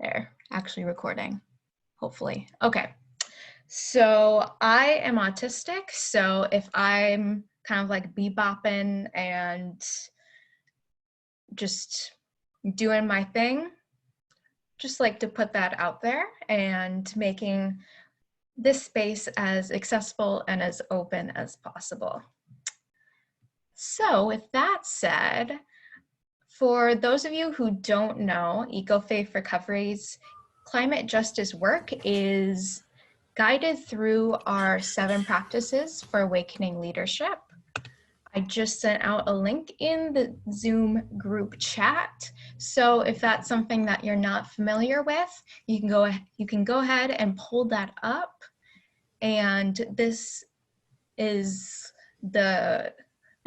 There, actually recording, hopefully. Okay, so I am autistic, so if I'm kind of like bebopping and just doing my thing, just like to put that out there and making this space as accessible and as open as possible. So with that said, for those of you who don't know, Ecofaith Recovery's climate justice work is guided through our 7 practices for awakening leadership. I just sent out a link in the Zoom group chat. So if that's something that you're not familiar with, you can go ahead and pull that up. And this is the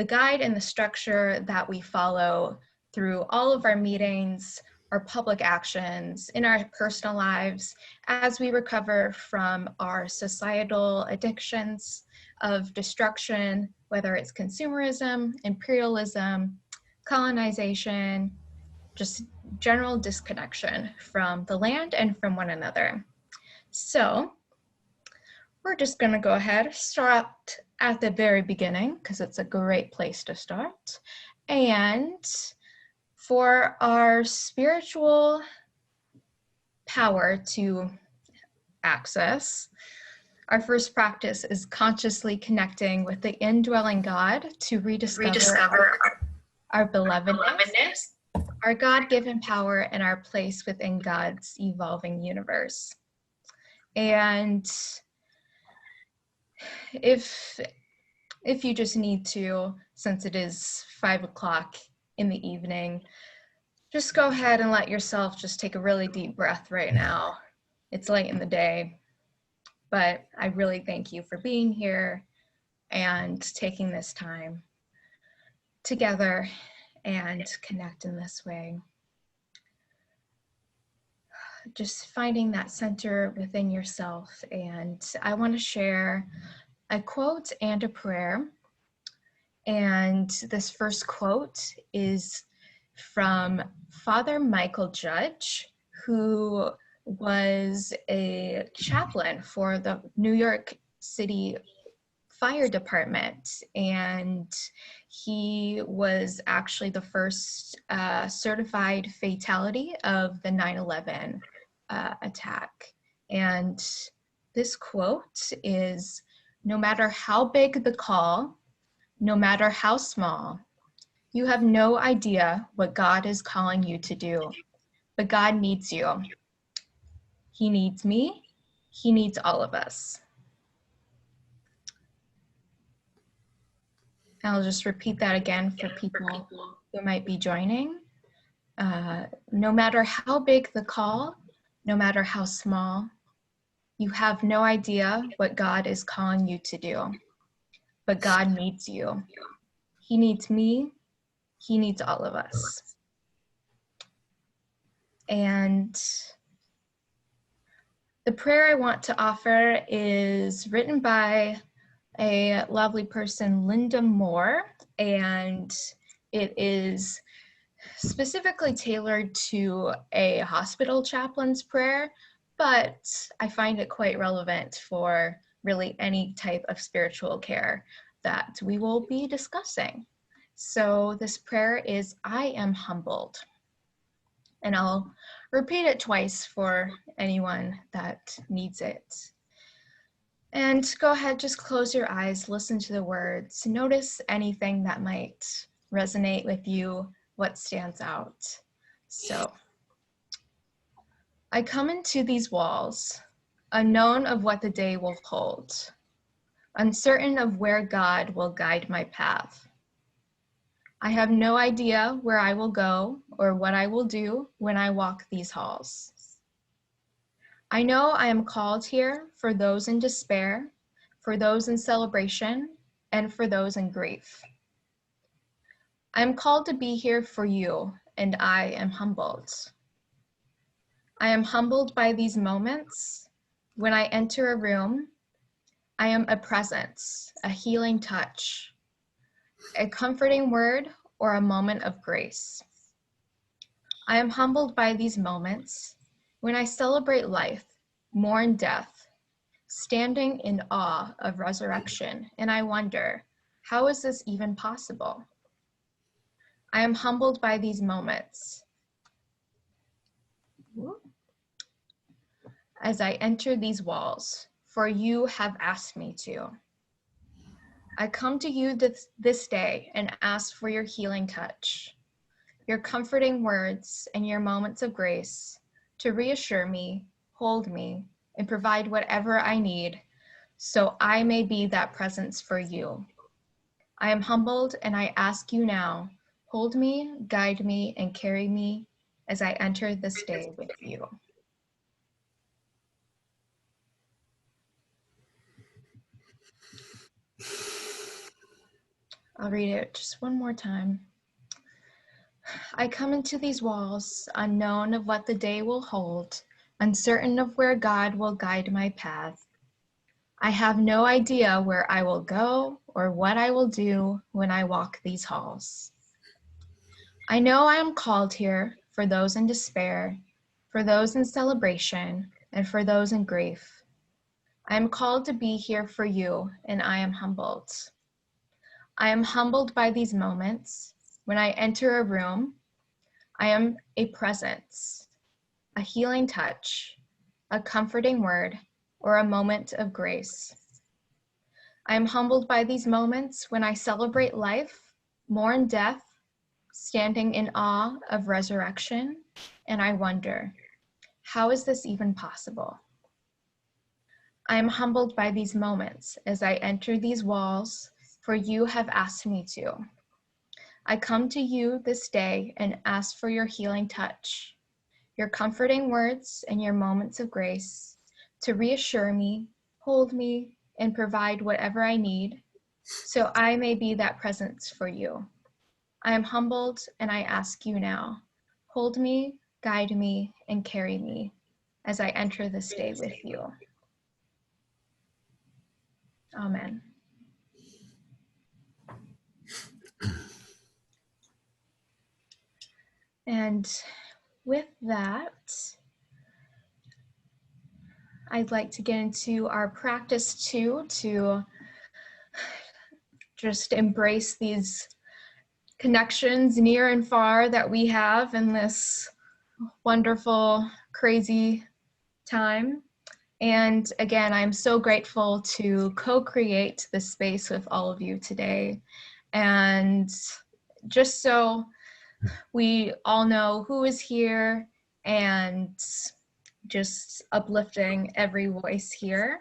guide and the structure that we follow through all of our meetings, our public actions, in our personal lives, as we recover from our societal addictions of destruction, whether it's consumerism, imperialism, colonization, just general disconnection from the land and from one another. So we're just gonna go ahead, start at the very beginning, because it's a great place to start. And for our spiritual power to access, our first practice is consciously connecting with the indwelling God to rediscover our belovedness, our God-given power, and our place within God's evolving universe. And if you just need to, since it is 5 o'clock in the evening, just go ahead and let yourself just take a really deep breath right now. It's late in the day, but I really thank you for being here and taking this time together and connect in this way. Just finding that center within yourself. And I want to share a quote and a prayer. And this first quote is from Father Michael Judge, who was a chaplain for the New York City Fire Department. And he was actually the first certified fatality of the 9/11 attack. And this quote is, "No matter how big the call, no matter how small, you have no idea what God is calling you to do, but God needs you. He needs me. He needs all of us." I'll just repeat that again for people who might be joining. No matter how big the call, no matter how small, you have no idea what God is calling you to do, but God needs you. He needs me. He needs all of us. And the prayer I want to offer is written by a lovely person, Linda Moore, and it is specifically tailored to a hospital chaplain's prayer, but I find it quite relevant for really any type of spiritual care that we will be discussing. So this prayer is, "I am humbled." And I'll repeat it twice for anyone that needs it. And go ahead, just close your eyes, listen to the words, notice anything that might resonate with you, what stands out. So, I come into these walls, unknown of what the day will hold, uncertain of where God will guide my path. I have no idea where I will go or what I will do when I walk these halls. I know I am called here for those in despair, for those in celebration, and for those in grief. I am called to be here for you, and I am humbled. I am humbled by these moments. When I enter a room, I am a presence, a healing touch, a comforting word, or a moment of grace. I am humbled by these moments when I celebrate life, mourn death, standing in awe of resurrection, and I wonder, how is this even possible? I am humbled by these moments as I enter these walls, for you have asked me to. I come to you this day and ask for your healing touch, your comforting words, and your moments of grace to reassure me, hold me, and provide whatever I need so I may be that presence for you. I am humbled and I ask you now, hold me, guide me, and carry me as I enter this day with you. I'll read it just one more time. I come into these walls, unknown of what the day will hold, uncertain of where God will guide my path. I have no idea where I will go or what I will do when I walk these halls. I know I am called here for those in despair, for those in celebration, and for those in grief. I am called to be here for you, and I am humbled. I am humbled by these moments. When I enter a room, I am a presence, a healing touch, a comforting word, or a moment of grace. I am humbled by these moments when I celebrate life, mourn death, standing in awe of resurrection, and I wonder, how is this even possible? I am humbled by these moments as I enter these walls, for you have asked me to. I come to you this day and ask for your healing touch, your comforting words, and your moments of grace to reassure me, hold me, and provide whatever I need so I may be that presence for you. I am humbled and I ask you now, hold me, guide me, and carry me as I enter this day with you. Amen. And with that, I'd like to get into our practice too, to just embrace these connections near and far that we have in this wonderful, crazy time. And again, I'm so grateful to co-create this space with all of you today. And just so we all know who is here and just uplifting every voice here,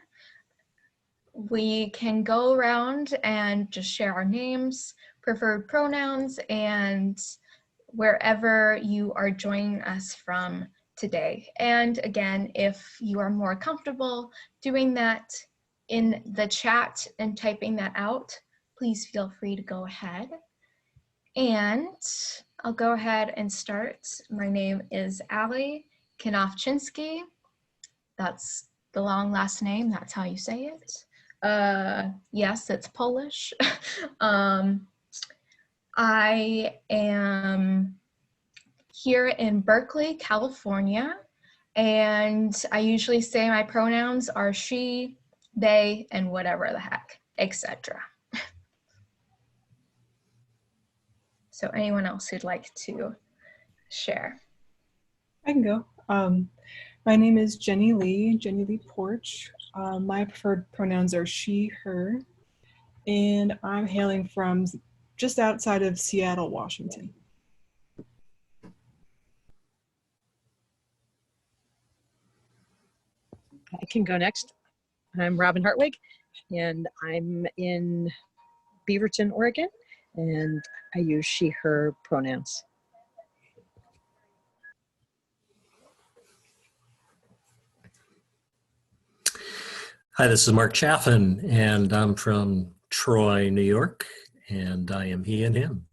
we can go around and just share our names, preferred pronouns, and wherever you are joining us from today. And again, if you are more comfortable doing that in the chat and typing that out, please feel free to go ahead. And I'll go ahead and start. My name is Allie Knofczynski. That's the long last name, that's how you say it. Yes, it's Polish. I am here in Berkeley, California, and I usually say my pronouns are she, they, and whatever the heck, etc. So anyone else who'd like to share? I can go. My name is Jenny Lee Porch. My preferred pronouns are she, her, and I'm hailing from just outside of Seattle, Washington. I can go next. I'm Robin Hartwig, and I'm in Beaverton, Oregon, and I use she, her pronouns. Hi, this is Mark Chaffin, and I'm from Troy, New York, and I am he and him.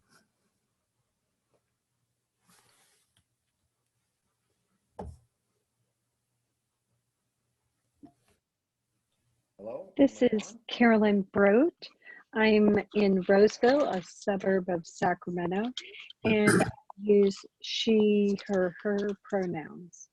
Hello. This is Carolyn Brote. I'm in Roseville, a suburb of Sacramento, and I use she, her pronouns.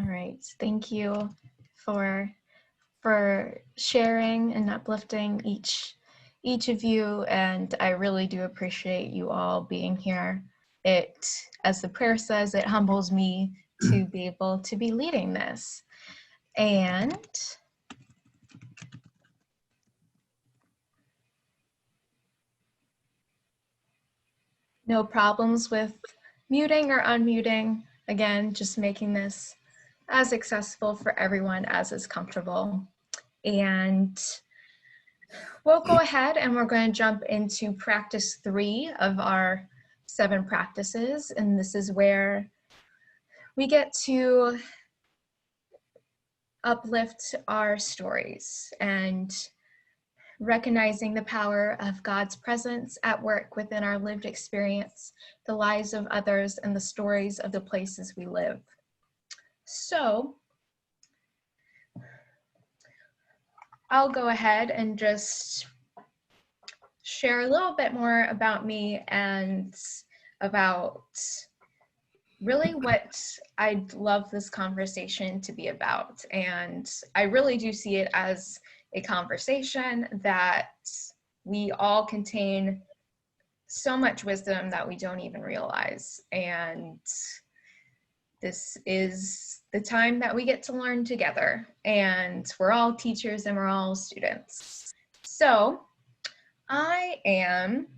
right. Thank you for sharing and uplifting each of you, and I really do appreciate you all being here. It, as the prayer says, it humbles me to be able to be leading this. And no problems with muting or unmuting. Again, just making this as accessible for everyone as is comfortable. And we'll go ahead and we're going to jump into practice 3 of our 7 practices. And this is where we get to uplift our stories and recognizing the power of God's presence at work within our lived experience, the lives of others, and the stories of the places we live. So I'll go ahead and just share a little bit more about me and about really what I'd love this conversation to be about. And I really do see it as a conversation that we all contain so much wisdom that we don't even realize. And this is the time that we get to learn together. And we're all teachers and we're all students. So I am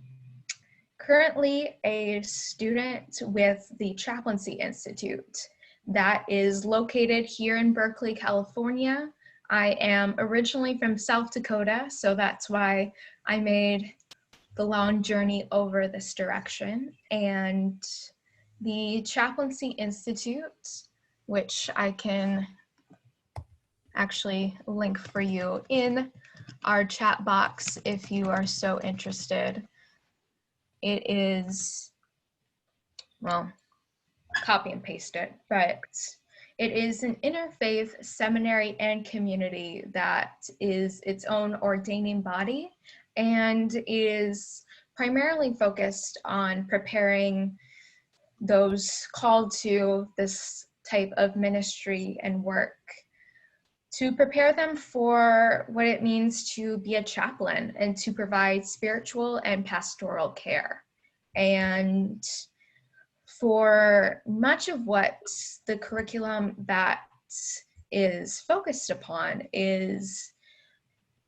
currently a student with the Chaplaincy Institute that is located here in Berkeley, California. I am originally from South Dakota, so that's why I made the long journey over this direction. And the Chaplaincy Institute, which I can actually link for you in our chat box if you are so interested. It is, well, copy and paste it, but it is an interfaith seminary and community that is its own ordaining body and is primarily focused on preparing those called to this type of ministry and work to prepare them for what it means to be a chaplain and to provide spiritual and pastoral care. And for much of what the curriculum that is focused upon is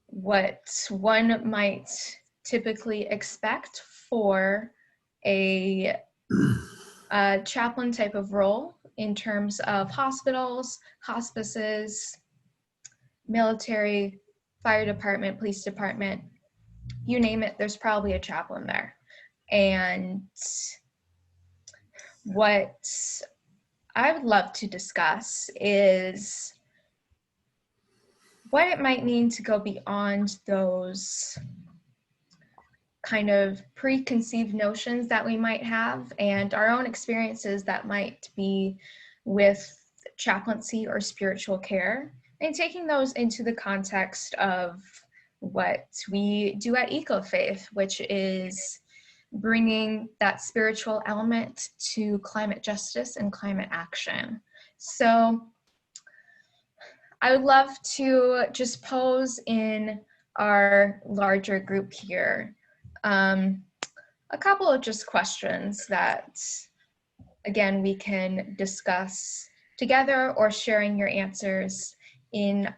what one might typically expect for a chaplain type of role in terms of hospitals, hospices, military, fire department, police department, you name it, there's probably a chaplain there. And what I would love to discuss is what it might mean to go beyond those kind of preconceived notions that we might have and our own experiences that might be with chaplaincy or spiritual care, and taking those into the context of what we do at Ecofaith, which is bringing that spiritual element to climate justice and climate action. So I would love to just pose in our larger group here a couple of just questions that, again, we can discuss together or sharing your answers in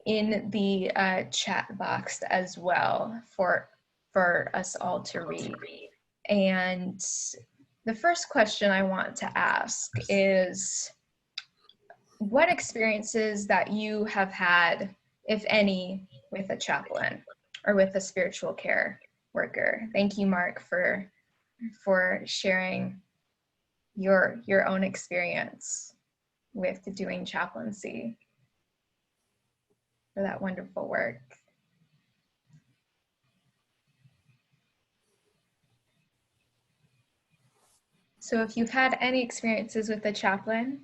the chat box as well for us all to read. And the first question I want to ask is, what experiences that you have had, if any, with a chaplain or with a spiritual care worker? Thank you, Mark, for sharing your own experience with doing chaplaincy, for that wonderful work. So if you've had any experiences with a chaplain,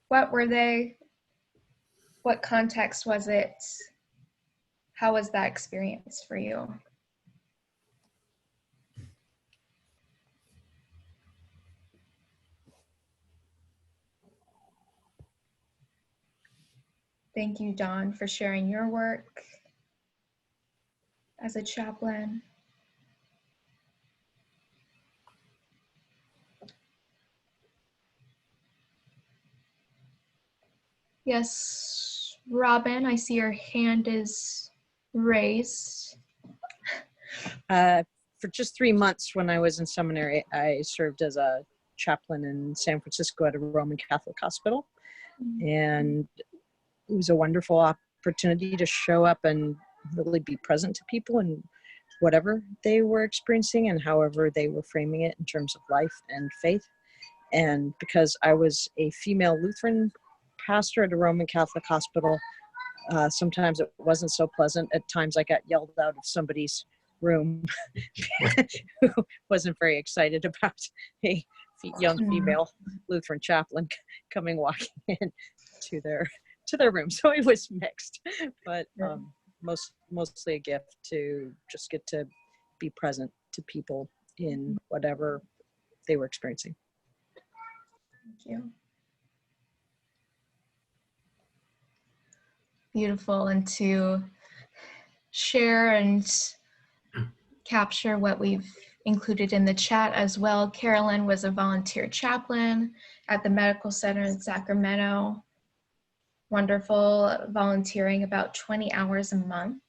what were they? What context was it? How was that experience for you? Thank you, Dawn, for sharing your work as a chaplain. Yes, Robin, I see your hand is raised. For just 3 months when I was in seminary, I served as a chaplain in San Francisco at a Roman Catholic hospital. And it was a wonderful opportunity to show up and really be present to people and whatever they were experiencing and however they were framing it in terms of life and faith. And because I was a female Lutheran pastor at a Roman Catholic hospital, sometimes it wasn't so pleasant. At times I got yelled out of somebody's room who wasn't very excited about a young female Lutheran chaplain walking in to their room. So it was mixed, but mostly a gift to just get to be present to people in whatever they were experiencing. Thank you. Beautiful. And to share and capture what we've included in the chat as well, Carolyn was a volunteer chaplain at the medical center in Sacramento. Wonderful, volunteering about 20 hours a month.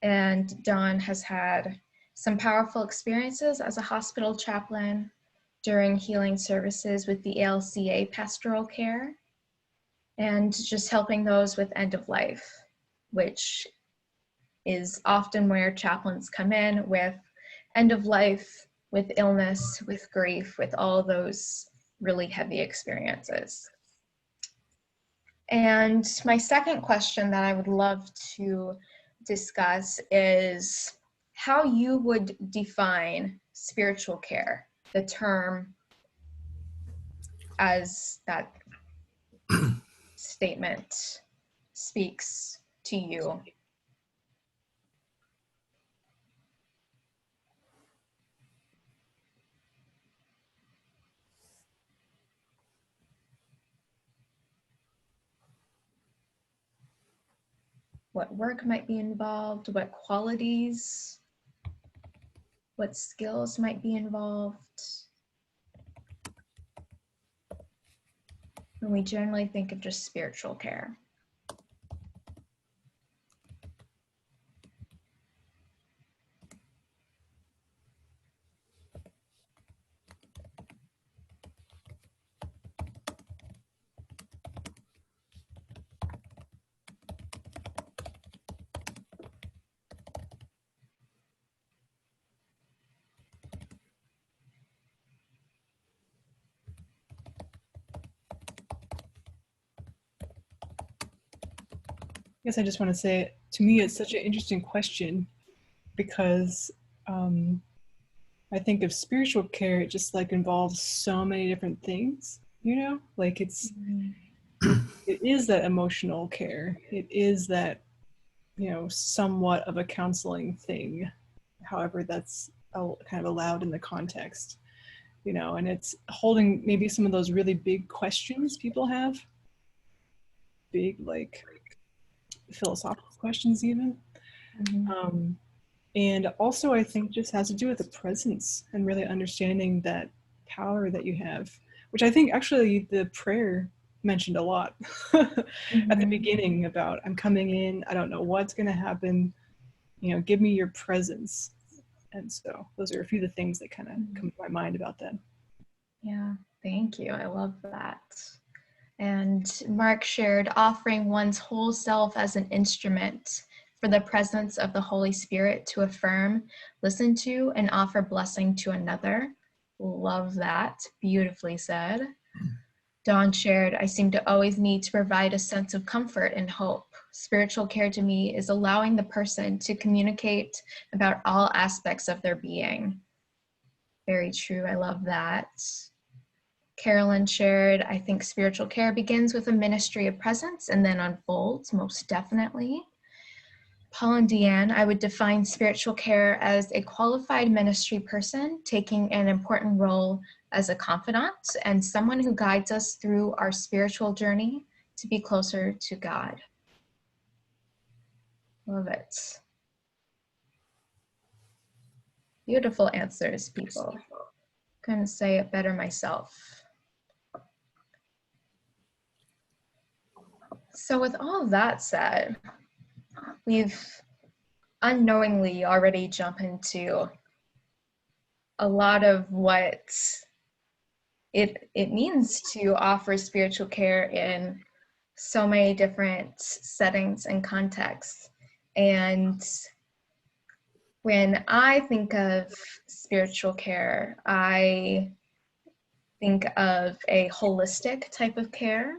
And Dawn has had some powerful experiences as a hospital chaplain during healing services with the ALCA pastoral care, and just helping those with end of life, which is often where chaplains come in, with end of life, with illness, with grief, with all those really heavy experiences. And my second question that I would love to discuss is how you would define spiritual care, the term as that statement speaks to you. What work might be involved, what qualities, what skills might be involved. When we generally think of just spiritual care. I guess I just want to say, to me, it's such an interesting question because I think of spiritual care, it just like involves so many different things, you know, like it is that emotional care. It is that, you know, somewhat of a counseling thing, however that's kind of allowed in the context, you know, and it's holding maybe some of those really big questions people have, big like philosophical questions even. And also I think just has to do with the presence and really understanding that power that you have, which I think actually the prayer mentioned a lot at the beginning about, I'm coming in, I don't know what's going to happen, you know, give me your presence. And so those are a few of the things that kind of come to my mind about that. Yeah, thank you. I love that. And Mark shared offering one's whole self as an instrument for the presence of the Holy Spirit to affirm, listen to, and offer blessing to another. Love that. Beautifully said. Dawn shared, I seem to always need to provide a sense of comfort and hope. Spiritual care to me is allowing the person to communicate about all aspects of their being. Very true. I love that. Carolyn shared, I think spiritual care begins with a ministry of presence and then unfolds, most definitely. Paul and Deanne, I would define spiritual care as a qualified ministry person taking an important role as a confidant and someone who guides us through our spiritual journey to be closer to God. Love it. Beautiful answers, people. Couldn't say it better myself. So with all that said, we've unknowingly already jumped into a lot of what it means to offer spiritual care in so many different settings and contexts. And when I think of spiritual care, I think of a holistic type of care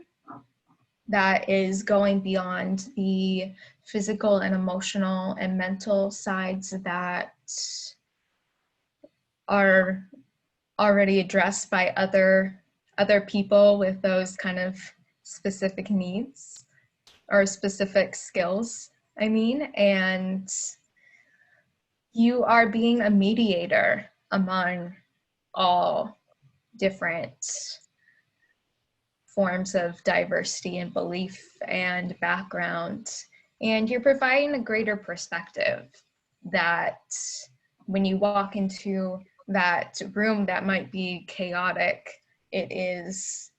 that is going beyond the physical and emotional and mental sides that are already addressed by other people with those kind of specific needs or specific skills, I mean, and you are being a mediator among all different forms of diversity and belief and background, and you're providing a greater perspective that when you walk into that room that might be chaotic, it is,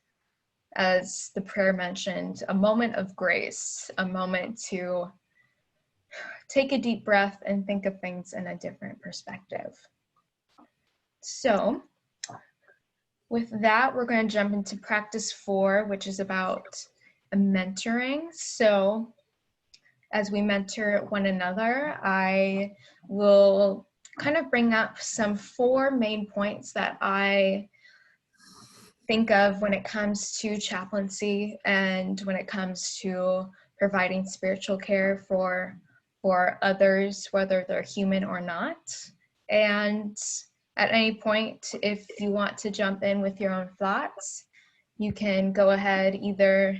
as the prayer mentioned, a moment of grace, a moment to take a deep breath and think of things in a different perspective. So with that, we're going to jump into practice 4, which is about mentoring. So as we mentor one another, I will kind of bring up some 4 main points that I think of when it comes to chaplaincy and when it comes to providing spiritual care for others, whether they're human or not. And at any point, if you want to jump in with your own thoughts, you can go ahead, either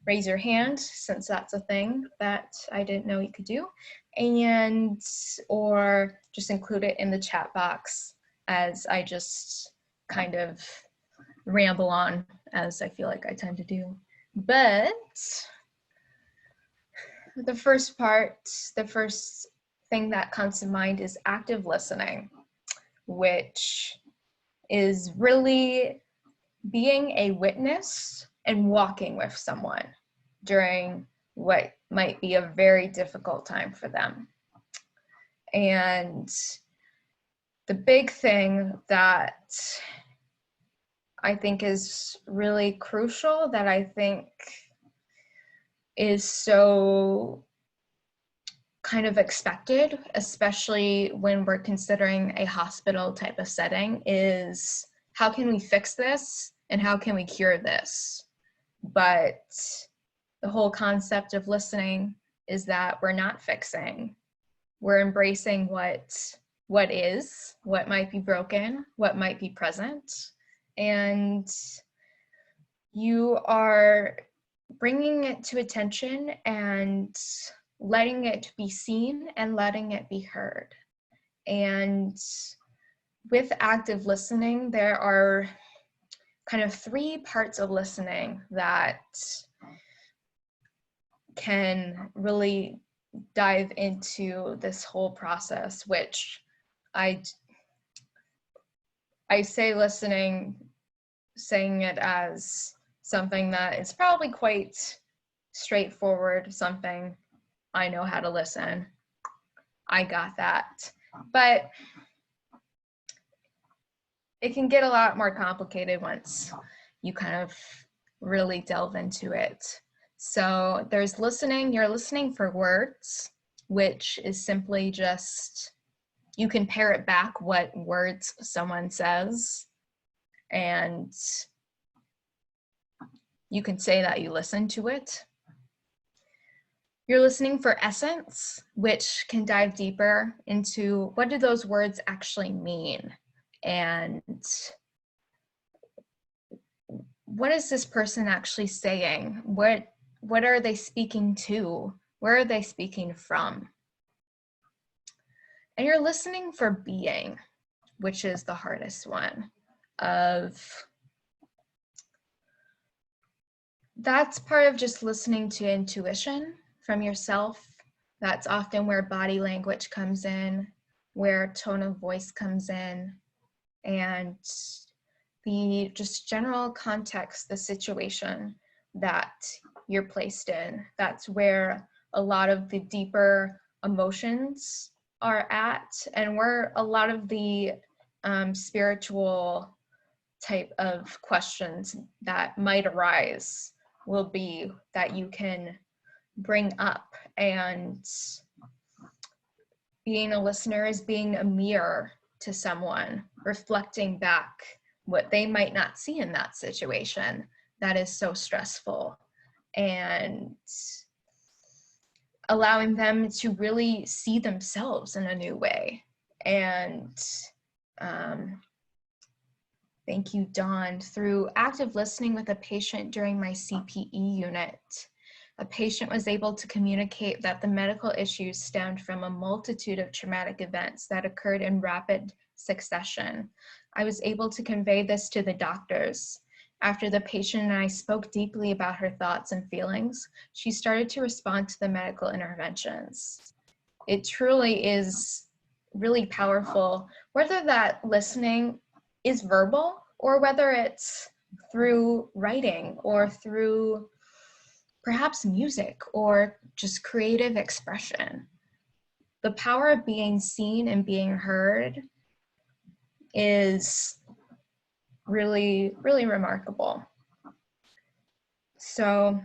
raise your hand, since that's a thing that I didn't know you could do, and or just include it in the chat box as I just kind of ramble on, as I feel like I tend to do. But the first thing that comes to mind is active listening, which is really being a witness and walking with someone during what might be a very difficult time for them. And the big thing that I think is really crucial, that I think is so kind of expected, especially when we're considering a hospital type of setting, is how can we fix this and how can we cure this? But the whole concept of listening is that we're not fixing. We're embracing what is, what might be broken, what might be present, and you are bringing it to attention and letting it be seen and letting it be heard. And with active listening, there are kind of 3 parts of listening that can really dive into this whole process, which I say listening, saying it as something that is probably quite straightforward, something I know how to listen, I got that. But it can get a lot more complicated once you kind of really delve into it. So there's listening, you're listening for words, which is simply just, you can parrot back what words someone says, and you can say that you listen to it. You're listening for essence, which can dive deeper into what do those words actually mean, and what is this person actually saying? What are they speaking to? Where are they speaking from? And you're listening for being, which is the hardest one. That's part of just listening to intuition from yourself, That's often where body language comes in, where tone of voice comes in, and the just general context, the situation that you're placed in. That's where a lot of the deeper emotions are at, and where a lot of the spiritual type of questions that might arise will be that you can bring up. And being a listener is being a mirror to someone, reflecting back what they might not see in that situation that is so stressful, and allowing them to really see themselves in a new way. And thank you, Dawn. Through active listening with a patient during my CPE unit, a patient was able to communicate that the medical issues stemmed from a multitude of traumatic events that occurred in rapid succession. I was able to convey this to the doctors. After the patient and I spoke deeply about her thoughts and feelings, she started to respond to the medical interventions. It truly is really powerful, whether that listening is verbal or whether it's through writing or through perhaps music or just creative expression. The power of being seen and being heard is really, really remarkable. So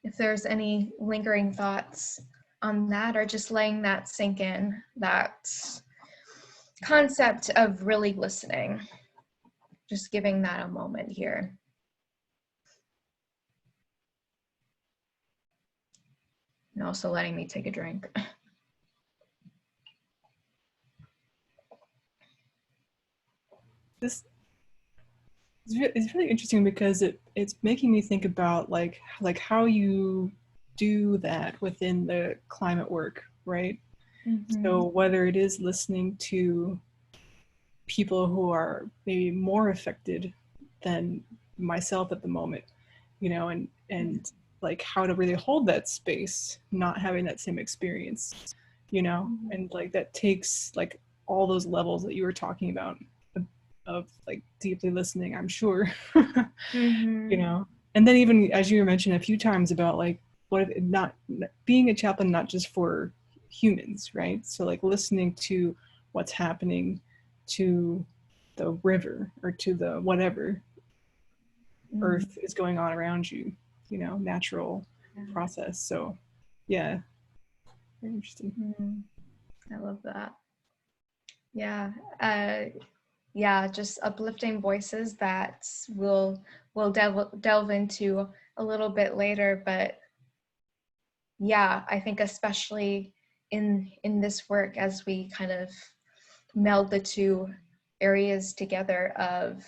if there's any lingering thoughts on that, or just letting that sink in, that concept of really listening, just giving that a moment here. And also letting me take a drink. This is really interesting because it's making me think about like how you do that within the climate work, right? Mm-hmm. So whether it is listening to people who are maybe more affected than myself at the moment, you know, and like how to really hold that space, not having that same experience, you know, and like that takes like all those levels that you were talking about of like deeply listening, I'm sure. You know, and then even as you mentioned a few times about like what if not being a chaplain, not just for humans, right? So like listening to what's happening to the river or to the whatever earth is going on around you, you know, natural process. So yeah, very interesting. I love that. Yeah. Yeah, just uplifting voices that we'll delve into a little bit later. But yeah, I think especially in this work, as we kind of meld the two areas together of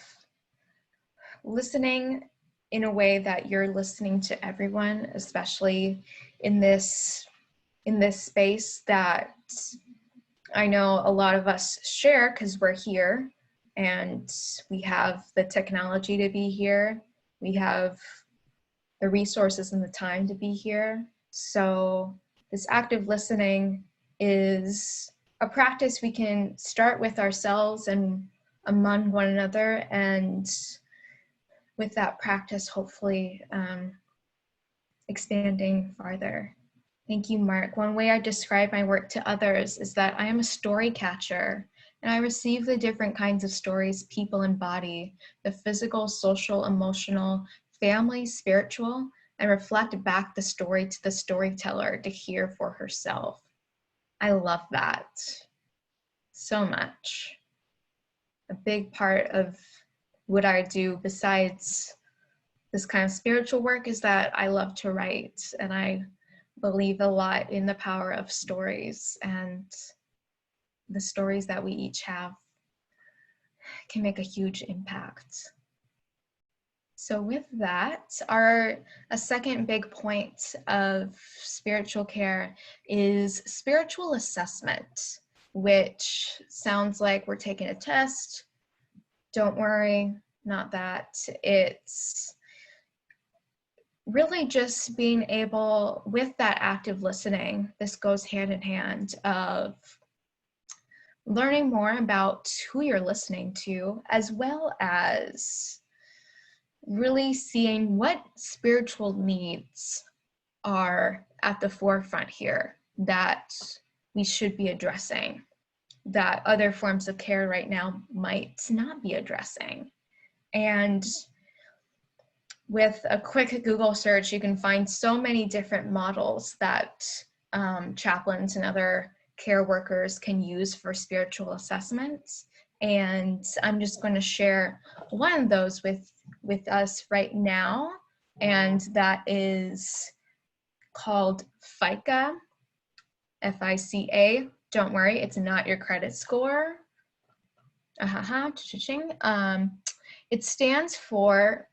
listening in a way that you're listening to everyone, especially in this space that I know a lot of us share because we're here and we have the technology to be here. We have the resources and the time to be here. So this active listening is a practice we can start with ourselves and among one another, and with that practice, hopefully expanding farther. Thank you, Mark. One way I describe my work to others is that I am a story catcher, and I receive the different kinds of stories people embody, the physical, social, emotional, family, spiritual, and reflect back the story to the storyteller to hear for herself. I love that so much. A big part of what I do besides this kind of spiritual work is that I love to write, and I believe a lot in the power of stories, and the stories that we each have can make a huge impact. So with that, a second big point of spiritual care is spiritual assessment, which sounds like we're taking a test. Don't worry, not that. It's really just being able, with that active listening, this goes hand in hand of learning more about who you're listening to, as well as really seeing what spiritual needs are at the forefront here that we should be addressing, that other forms of care right now might not be addressing. And with a quick Google search, you can find so many different models that chaplains and other care workers can use for spiritual assessments. And I'm just going to share one of those with us right now, and that is called FICA, F-I-C-A. Don't worry, it's not your credit score. It stands for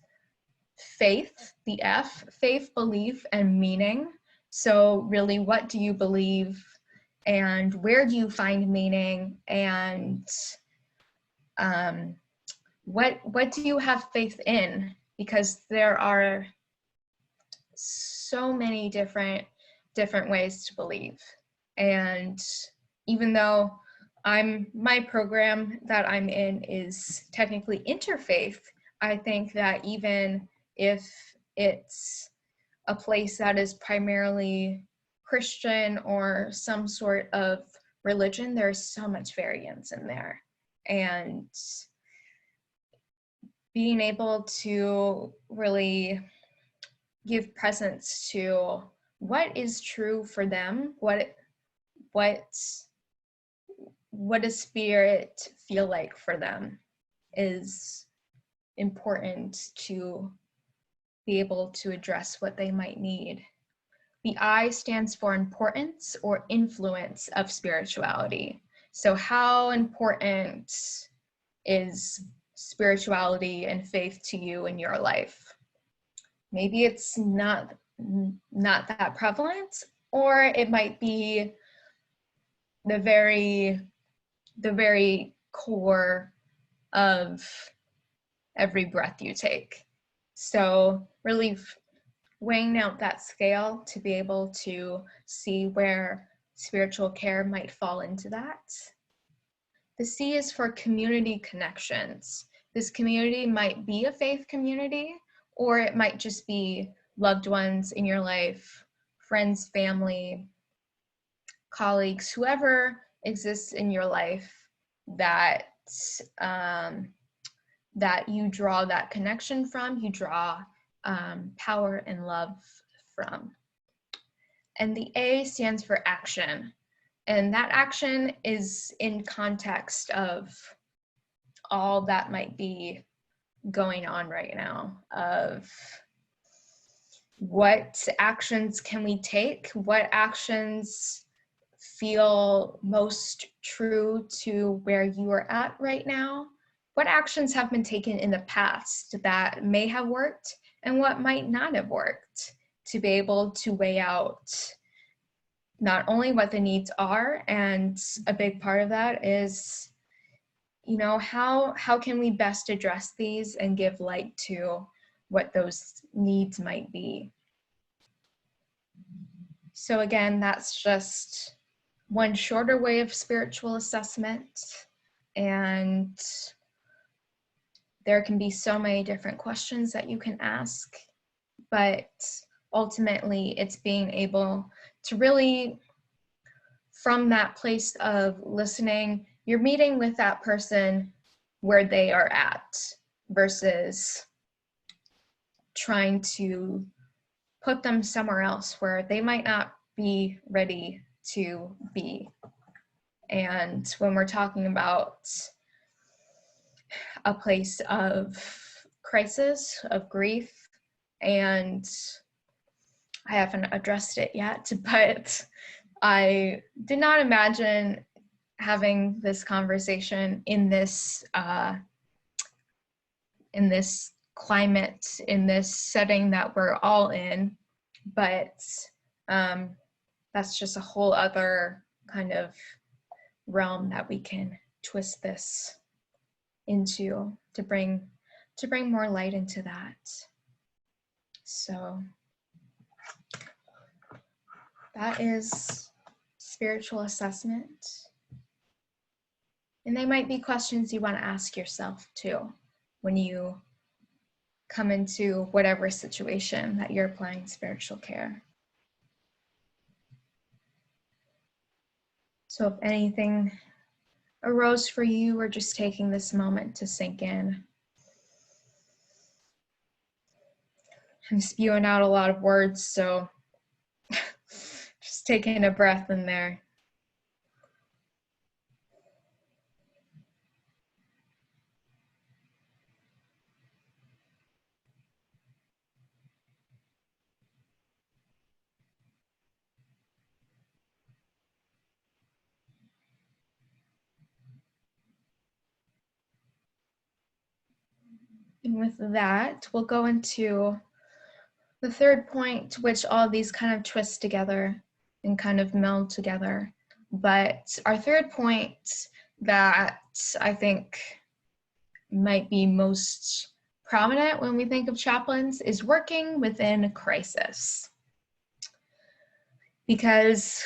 faith, the F, faith, belief, and meaning. So really, what do you believe, and where do you find meaning, and what do you have faith in? Because there are so many different ways to believe. And even though my program that I'm in is technically interfaith, I think that even if it's a place that is primarily Christian or some sort of religion, there's so much variance in there. And being able to really give presence to what is true for them, what does spirit feel like for them, is important to be able to address what they might need. The I stands for importance or influence of spirituality. So how important is spirituality and faith to you in your life? Maybe it's not that prevalent, or it might be the very core of every breath you take. So really weighing out that scale to be able to see where spiritual care might fall into that. The C is for community connections. This community might be a faith community, or it might just be loved ones in your life, friends, family, colleagues, whoever exists in your life that that you draw that connection from, you draw power and love from. And the A stands for action. And that action is in context of all that might be going on right now, of what actions can we take, what actions feel most true to where you are at right now, what actions have been taken in the past that may have worked and what might not have worked, to be able to weigh out not only what the needs are, and a big part of that is, you know, how can we best address these and give light to what those needs might be. So again, that's just one shorter way of spiritual assessment, and there can be so many different questions that you can ask, but ultimately it's being able to really, from that place of listening, you're meeting with that person where they are at versus trying to put them somewhere else where they might not be ready to be. And when we're talking about a place of crisis, of grief, and I haven't addressed it yet, but I did not imagine having this conversation in this climate, in this setting that we're all in, but that's just a whole other kind of realm that we can twist this into, to bring more light into that. So that is spiritual assessment. And they might be questions you want to ask yourself too when you come into whatever situation that you're applying spiritual care. So if anything arose for you, or just taking this moment to sink in. I'm spewing out a lot of words, so just taking a breath in there. And with that, we'll go into the third point, which all these kind of twist together and kind of meld together. But our third point that I think might be most prominent when we think of chaplains is working within a crisis. Because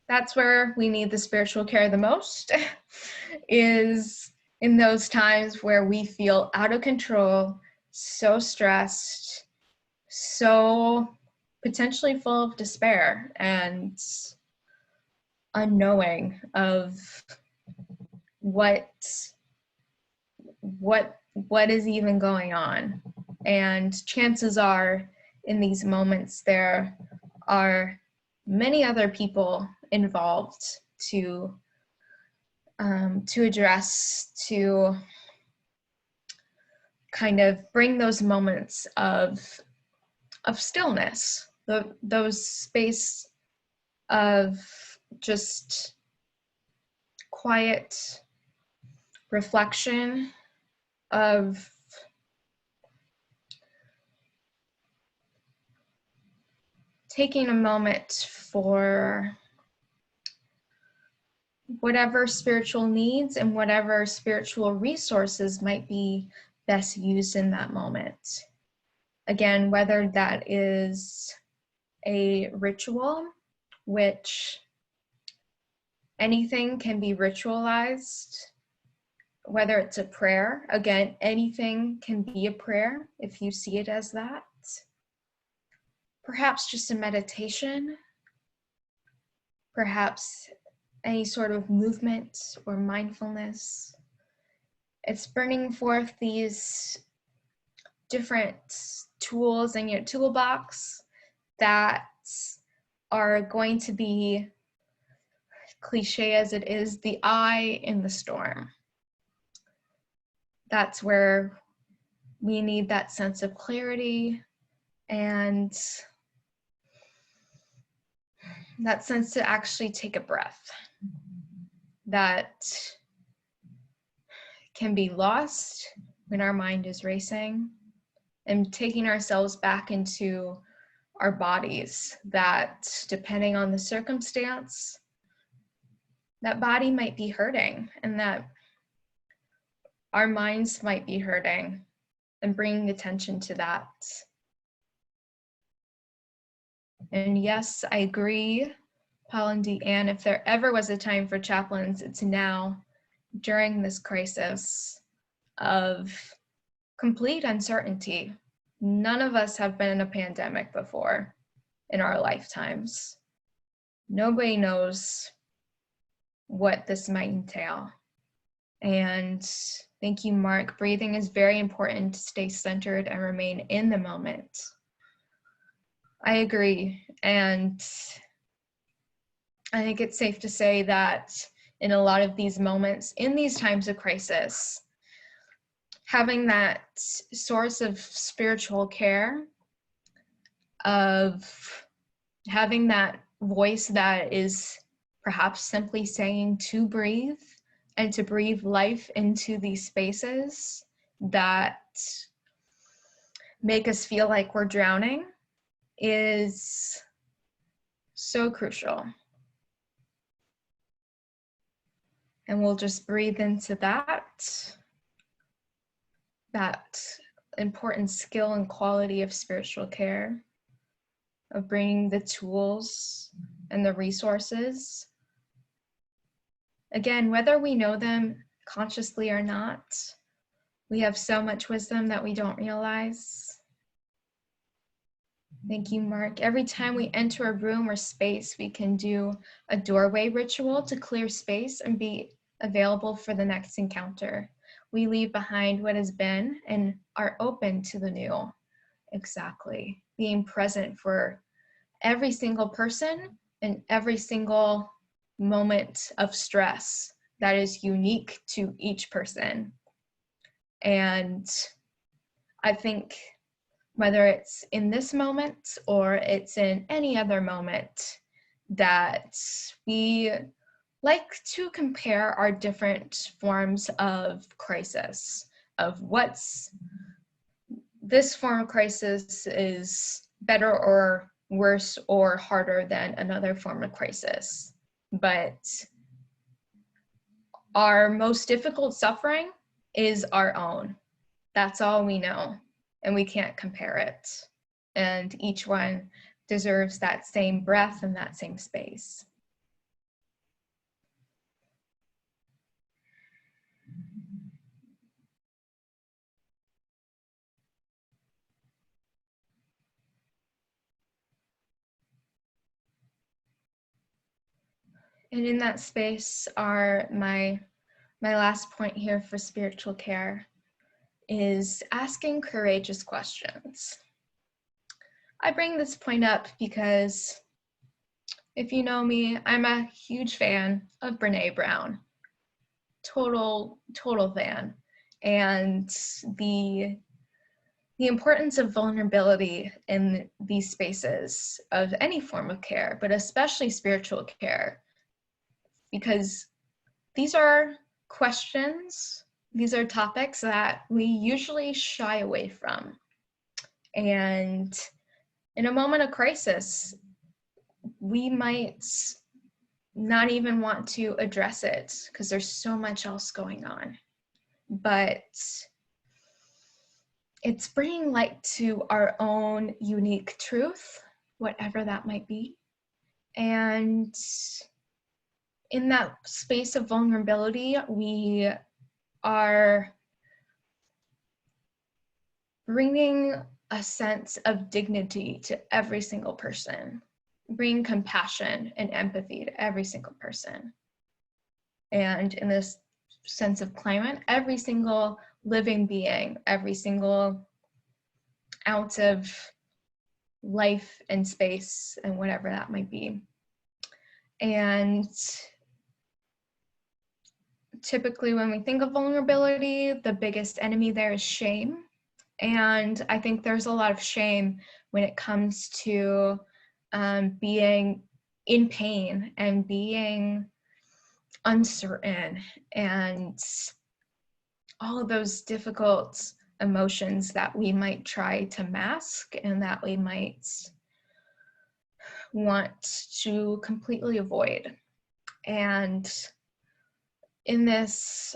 that's where we need the spiritual care the most, is in those times where we feel out of control, so stressed, so potentially full of despair and unknowing of what is even going on. And chances are in these moments there are many other people involved to address, to kind of bring those moments of stillness, those space of just quiet reflection, of taking a moment for whatever spiritual needs and whatever spiritual resources might be best used in that moment. Again, whether that is a ritual, which anything can be ritualized, whether it's a prayer, again, anything can be a prayer if you see it as that. Perhaps just a meditation, perhaps any sort of movement or mindfulness. It's bringing forth these different tools in your toolbox that are going to be, cliche as it is, the eye in the storm. That's where we need that sense of clarity and that sense to actually take a breath that can be lost when our mind is racing, and taking ourselves back into our bodies, that depending on the circumstance, that body might be hurting and that our minds might be hurting, and bringing attention to that. And yes, I agree, Paul and Deanne, if there ever was a time for chaplains, it's now, during this crisis of complete uncertainty. None of us have been in a pandemic before in our lifetimes. Nobody knows what this might entail. And thank you, Mark. Breathing is very important to stay centered and remain in the moment. I agree. And I think it's safe to say that in a lot of these moments, in these times of crisis, having that source of spiritual care, of having that voice that is perhaps simply saying to breathe, and to breathe life into these spaces that make us feel like we're drowning, is so crucial. And we'll just breathe into that important skill and quality of spiritual care. of bringing the tools and the resources. Again, whether we know them consciously or not, we have so much wisdom that we don't realize. Thank you, Mark. Every time we enter a room or space, we can do a doorway ritual to clear space and be available for the next encounter. We leave behind what has been and are open to the new. Exactly. Being present for every single person and every single moment of stress that is unique to each person. And I think whether it's in this moment or it's in any other moment, that we like to compare our different forms of crisis, of what's this form of crisis is better or worse or harder than another form of crisis. But our most difficult suffering is our own. That's all we know, and we can't compare it. And each one deserves that same breath and that same space. And in that space are my last point here for spiritual care is asking courageous questions. I bring this point up because if you know me, I'm a huge fan of Brene Brown. Total fan. And the importance of vulnerability in these spaces of any form of care, but especially spiritual care, because these are questions, these are topics that we usually shy away from. And in a moment of crisis, we might not even want to address it because there's so much else going on. But it's bringing light to our own unique truth, whatever that might be. And in that space of vulnerability, we are bringing a sense of dignity to every single person, bringing compassion and empathy to every single person. And in this sense of climate, every single living being, every single ounce of life and space and whatever that might be. And typically when we think of vulnerability, the biggest enemy there is shame. And I think there's a lot of shame when it comes to being in pain and being uncertain and all of those difficult emotions that we might try to mask and that we might want to completely avoid. And in this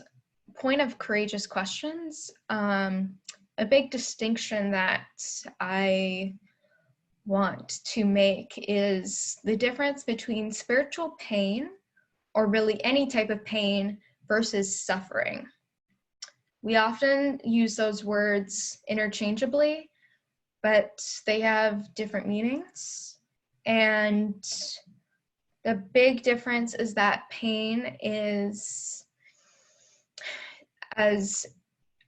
point of courageous questions, a big distinction that I want to make is the difference between spiritual pain, or really any type of pain, versus suffering. We often use those words interchangeably, but they have different meanings. And the big difference is that pain is as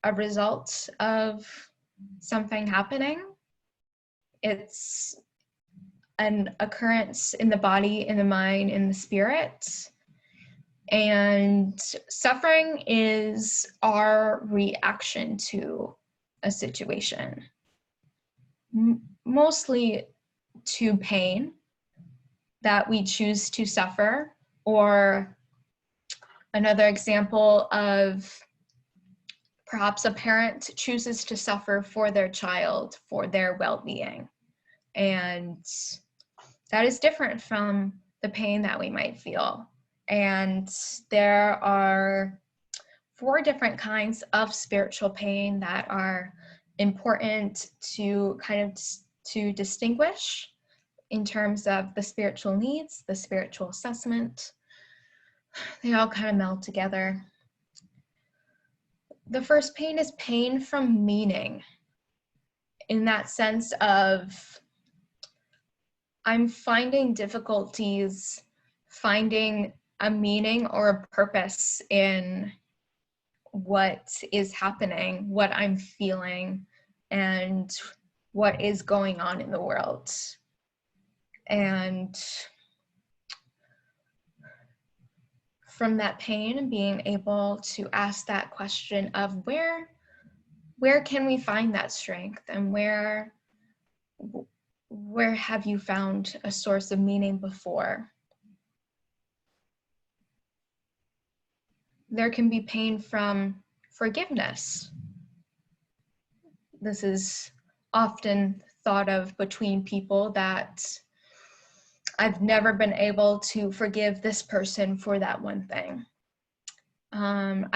a result of something happening. It's an occurrence in the body, in the mind, in the spirit. And suffering is our reaction to a situation, mostly to pain that we choose to suffer, or another example of perhaps a parent chooses to suffer for their child, for their well-being. And that is different from the pain that we might feel. And there are 4 different kinds of spiritual pain that are important to kind of to distinguish. in terms of the spiritual needs, the spiritual assessment, they all kind of meld together. The first pain is pain from meaning, in that sense of I'm finding difficulties finding a meaning or a purpose in what is happening, what I'm feeling, and what is going on in the world. And from that pain, being able to ask that question of where can we find that strength, and where have you found a source of meaning before? There can be pain from forgiveness. This is often thought of between people, that I've never been able to forgive this person for that one thing. Perhaps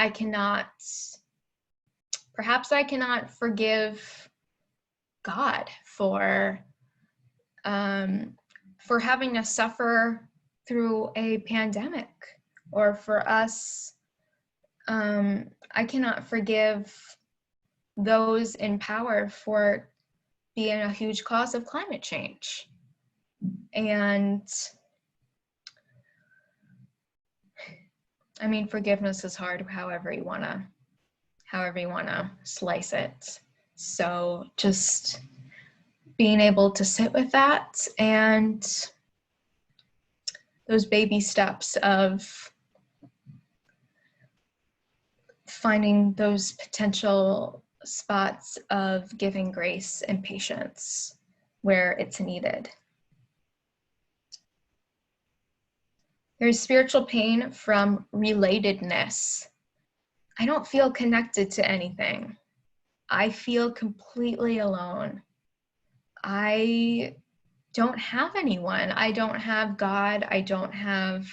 I cannot forgive God for having us suffer through a pandemic, or for us, I cannot forgive those in power for being a huge cause of climate change. And I mean, forgiveness is hard, however you wanna slice it. So just being able to sit with that, and those baby steps of finding those potential spots of giving grace and patience where it's needed. There's spiritual pain from relatedness. I don't feel connected to anything. I feel completely alone. I don't have anyone. I don't have God. I don't have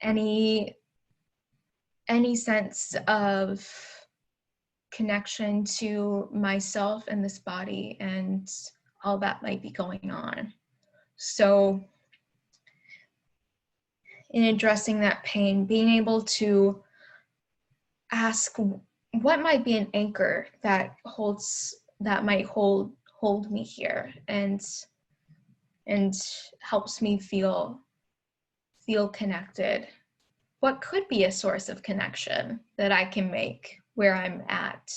any sense of connection to myself and this body and all that might be going on. So in addressing that pain, being able to ask what might be an anchor that might hold me here and helps me feel connected. What could be a source of connection that I can make where I'm at?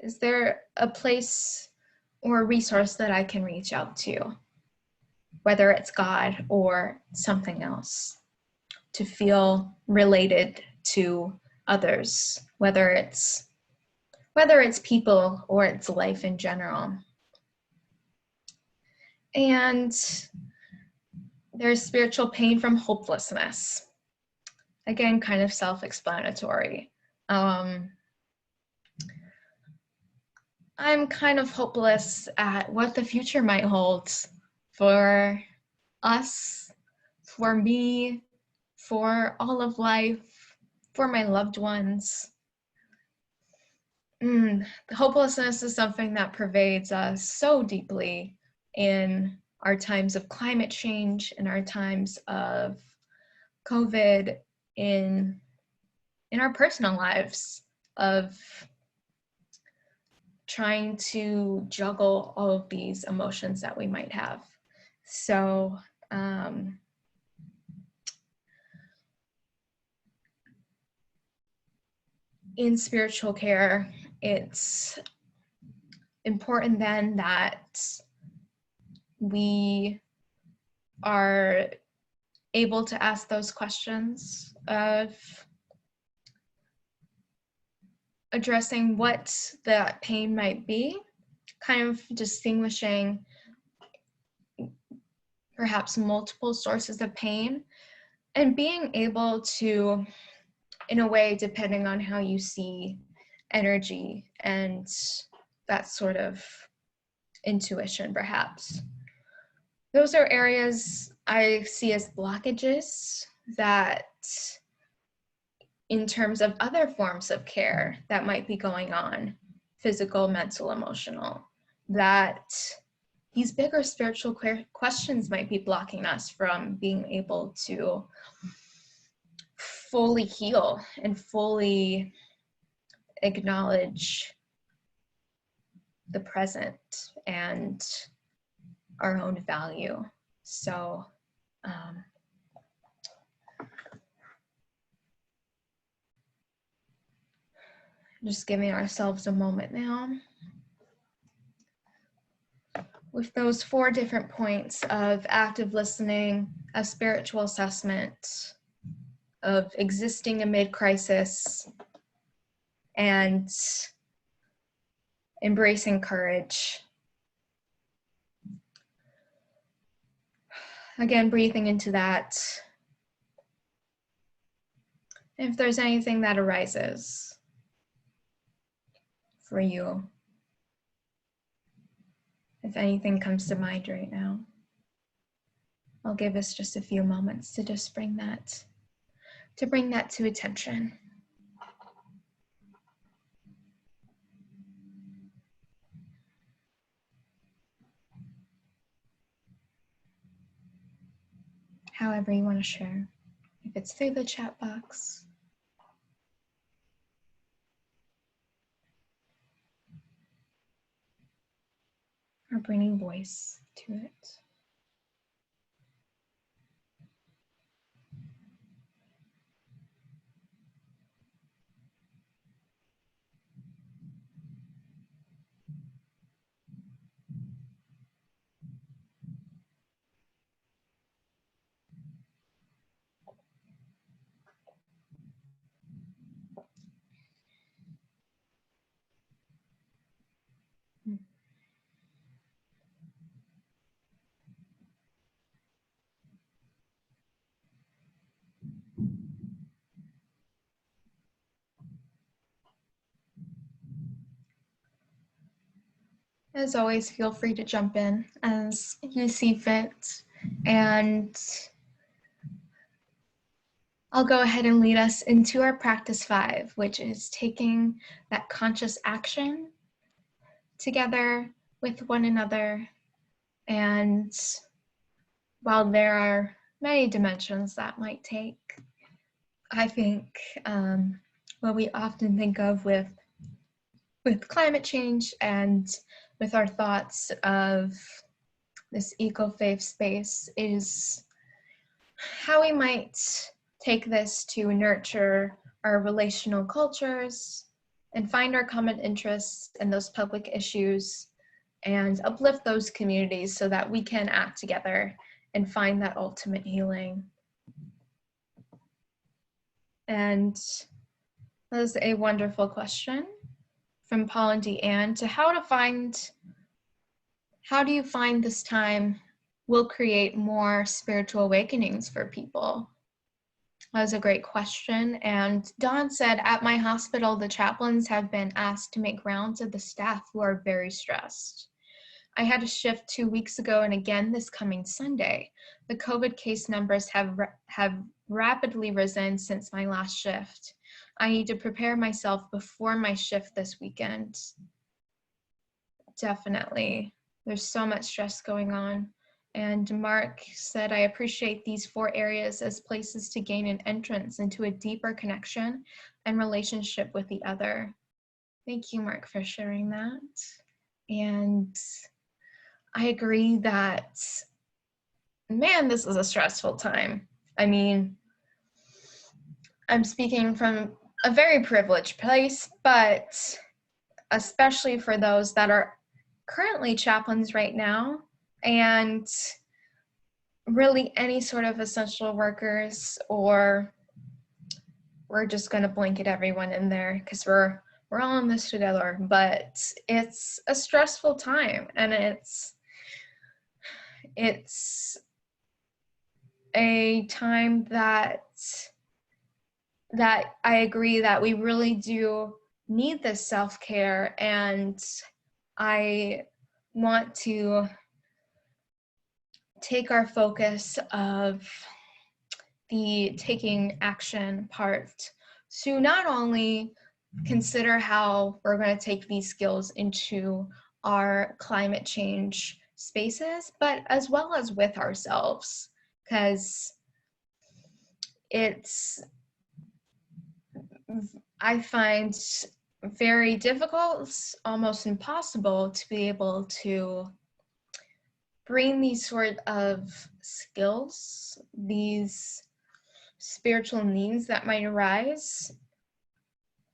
Is there a place or a resource that I can reach out to, whether it's God or something else, to feel related to others, whether it's people or it's life in general? And there's spiritual pain from hopelessness. Again, kind of self-explanatory. I'm kind of hopeless at what the future might hold for us, for me, for all of life, for my loved ones. The hopelessness is something that pervades us so deeply in our times of climate change, in our times of COVID, in our personal lives, of trying to juggle all of these emotions that we might have. So in spiritual care, it's important then that we are able to ask those questions of addressing what that pain might be, kind of distinguishing perhaps multiple sources of pain, and being able to, in a way, depending on how you see energy and that sort of intuition, perhaps. Those are areas I see as blockages that, in terms of other forms of care that might be going on, physical, mental, emotional, that these bigger spiritual questions might be blocking us from being able to fully heal and fully acknowledge the present and our own value. So just giving ourselves a moment now with those 4 different points of active listening, of spiritual assessment, of existing amid crisis, and embracing courage. Again, breathing into that. If there's anything that arises for you, if anything comes to mind right now, I'll give us just a few moments to just bring that to attention. However you want to share, if it's through the chat box, or bringing voice to it. As always, feel free to jump in as you see fit, and I'll go ahead and lead us into our practice 5, which is taking that conscious action together with one another. And while there are many dimensions that might take, I think what we often think of with climate change and with our thoughts of this Ecofaith space is how we might take this to nurture our relational cultures and find our common interests in those public issues and uplift those communities so that we can act together and find that ultimate healing. And that is a wonderful question from Paul and Deanne to how do you find this time will create more spiritual awakenings for people? That was a great question. And Dawn said, at my hospital, the chaplains have been asked to make rounds of the staff who are very stressed. I had a shift 2 weeks ago and again this coming Sunday. The COVID case numbers have rapidly risen since my last shift. I need to prepare myself before my shift this weekend. Definitely. There's so much stress going on. And Mark said, I appreciate these 4 areas as places to gain an entrance into a deeper connection and relationship with the other. Thank you, Mark, for sharing that. And I agree that, man, this is a stressful time. I mean, I'm speaking from a very privileged place, but especially for those that are currently chaplains right now, and really any sort of essential workers, or we're just going to blanket everyone in there because we're all in this together. But it's a stressful time, and it's a time that I agree that we really do need this self-care, and I want to take our focus of the taking action part to not only consider how we're going to take these skills into our climate change spaces, but as well as with ourselves, because I find very difficult, almost impossible, to be able to bring these sort of skills, these spiritual needs that might arise,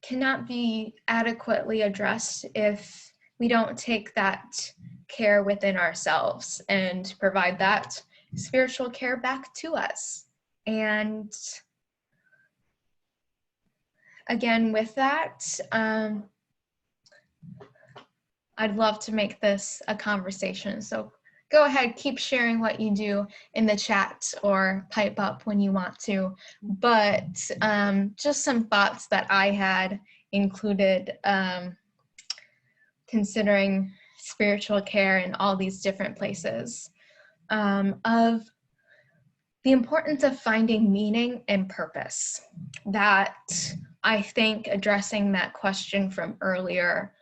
cannot be adequately addressed if we don't take that care within ourselves and provide that spiritual care back to us. And again, with that, I'd love to make this a conversation. So go ahead, keep sharing what you do in the chat or pipe up when you want to. But just some thoughts that I had included considering spiritual care in all these different places, of the importance of finding meaning and purpose. That I think addressing that question from earlier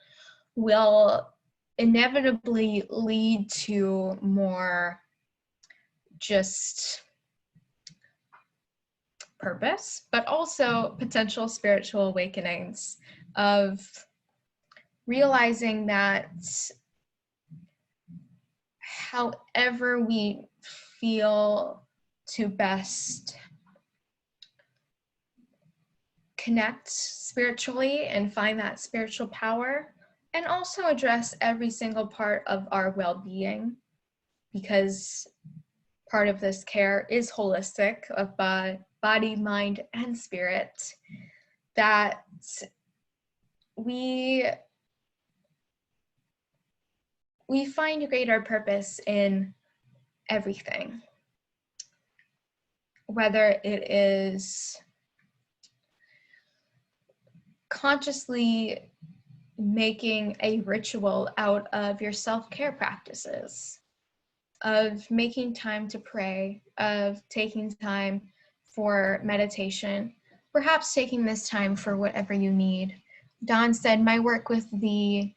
will inevitably lead to more just purpose, but also potential spiritual awakenings of realizing that however we feel to best connect spiritually and find that spiritual power, and also address every single part of our well-being, because part of this care is holistic, of body, mind, and spirit, that we find greater purpose in everything, whether it is consciously making a ritual out of your self-care practices, of making time to pray, of taking time for meditation, perhaps taking this time for whatever you need. Dawn said, my work with the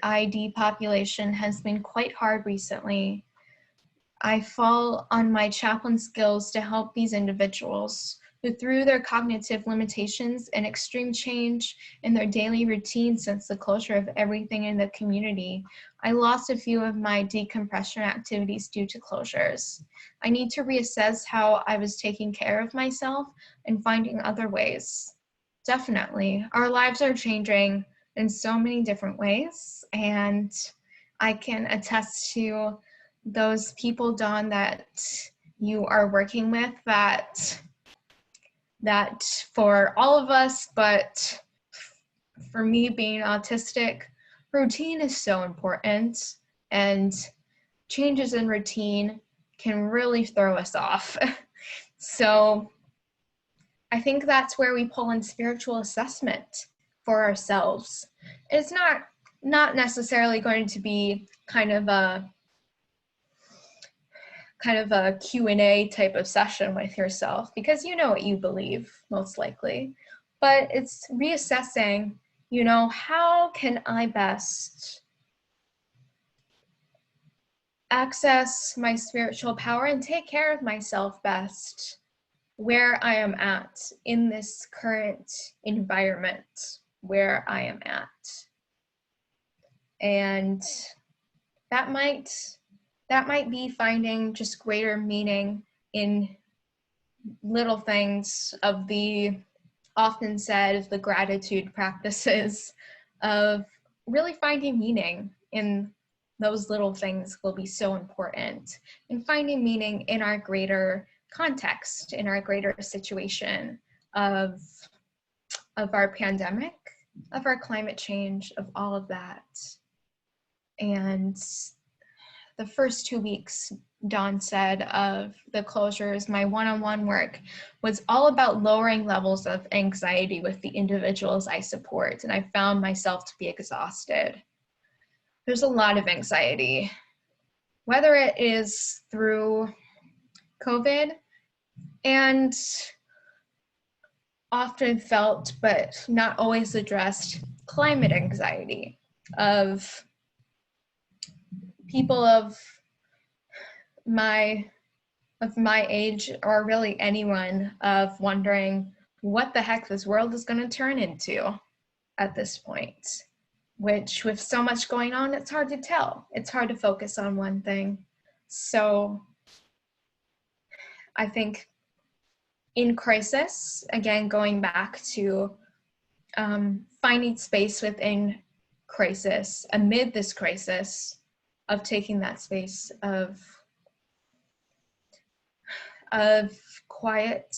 ID population has been quite hard recently. I fall on my chaplain skills to help these individuals who, through their cognitive limitations and extreme change in their daily routine since the closure of everything in the community, I lost a few of my decompression activities due to closures. I need to reassess how I was taking care of myself and finding other ways. Definitely, our lives are changing in so many different ways, and I can attest to those people, Dawn, that you are working with, that for all of us, but for me being autistic, routine is so important, and changes in routine can really throw us off. So I think that's where we pull in spiritual assessment for ourselves. It's not necessarily going to be kind of a Q&A type of session with yourself, because you know what you believe, most likely. But it's reassessing, how can I best access my spiritual power and take care of myself best where I am at in this current environment where I am at. And that might be finding just greater meaning in little things, of the often said the gratitude practices, of really finding meaning in those little things will be so important, and finding meaning in our greater context, in our greater situation of our pandemic, of our climate change, of all of that. And the first 2 weeks, Dawn said, of the closures, my one-on-one work was all about lowering levels of anxiety with the individuals I support, and I found myself to be exhausted. There's a lot of anxiety, whether it is through COVID and often felt but not always addressed climate anxiety, of people of my age, or really anyone, of wondering what the heck this world is going to turn into at this point, which with so much going on, it's hard to tell. It's hard to focus on one thing. So I think in crisis, again, going back to finding space within crisis, amid this crisis, of taking that space of quiet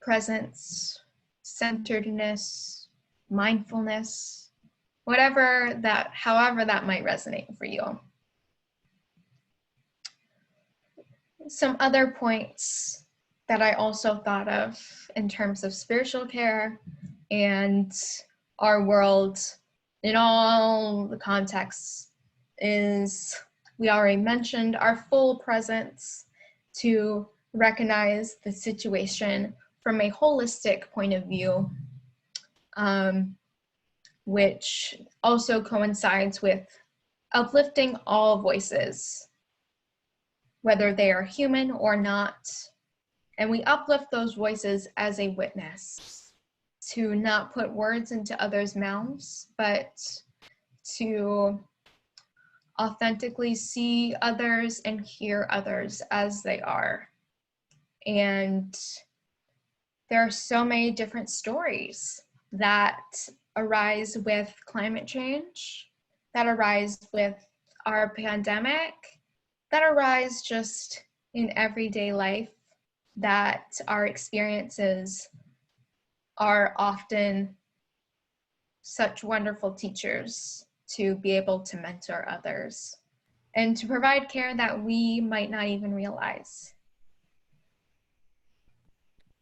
presence, centeredness, mindfulness, however that might resonate for you. Some other points that I also thought of in terms of spiritual care and our world in all the contexts is, we already mentioned, our full presence, to recognize the situation from a holistic point of view, which also coincides with uplifting all voices, whether they are human or not. And we uplift those voices as a witness, to not put words into others' mouths, but to authentically see others and hear others as they are. And there are so many different stories that arise with climate change, that arise with our pandemic, that arise just in everyday life, that our experiences are often such wonderful teachers to be able to mentor others and to provide care that we might not even realize.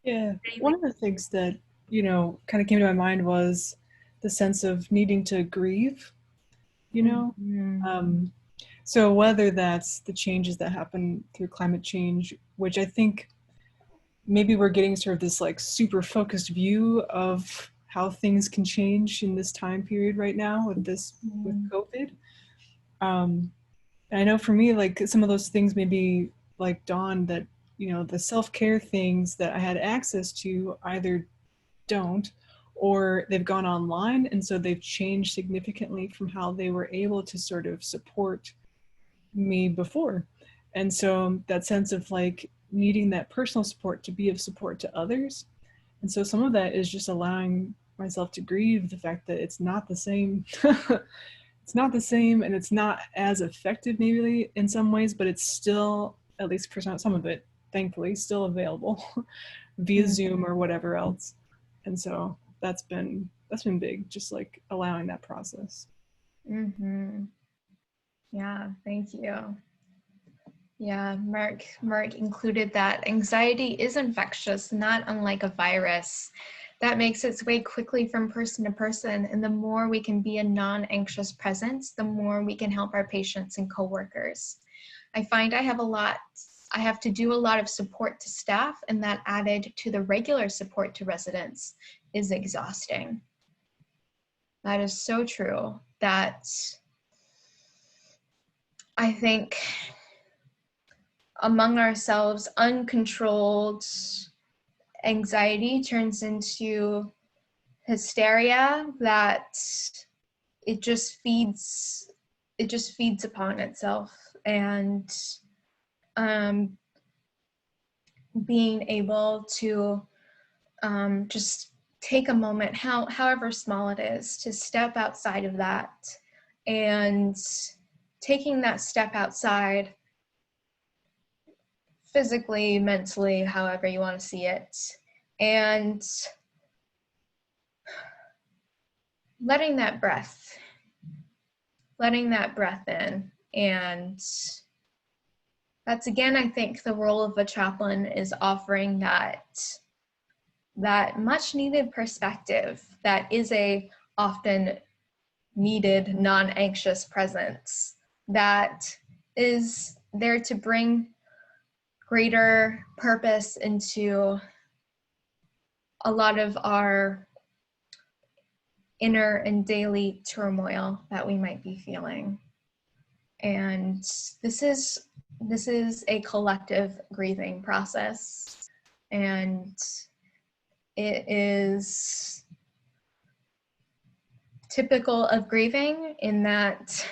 Yeah, one of the things that, kind of came to my mind was the sense of needing to grieve, Mm-hmm. So whether that's the changes that happen through climate change, which I think maybe we're getting sort of this like super focused view of how things can change in this time period right now with COVID. I know for me, like some of those things maybe like dawn that, the self-care things that I had access to either don't, or they've gone online. And so they've changed significantly from how they were able to sort of support me before. And so that sense of like needing that personal support to be of support to others. And so some of that is just allowing myself to grieve the fact that it's not the same. It's not the same, and it's not as effective maybe in some ways, but it's still, at least for some of it, thankfully, still available via Zoom or whatever else. And so that's been big, just like allowing that process. Mm-hmm. Yeah, thank you. Yeah, Mark included that anxiety is infectious, not unlike a virus that makes its way quickly from person to person. And the more we can be a non-anxious presence, the more we can help our patients and coworkers. I find I have to do a lot of support to staff, and that added to the regular support to residents is exhausting. That is so true. That I think among ourselves, uncontrolled anxiety turns into hysteria that it just feeds upon itself. And being able to just take a moment, however small it is, to step outside of that, and taking that step outside physically, mentally, however you want to see it, and letting that breath in. And that's, again, I think the role of a chaplain is offering that much needed perspective that is a often needed non-anxious presence that is there to bring greater purpose into a lot of our inner and daily turmoil that we might be feeling. And this is a collective grieving process, and it is typical of grieving in that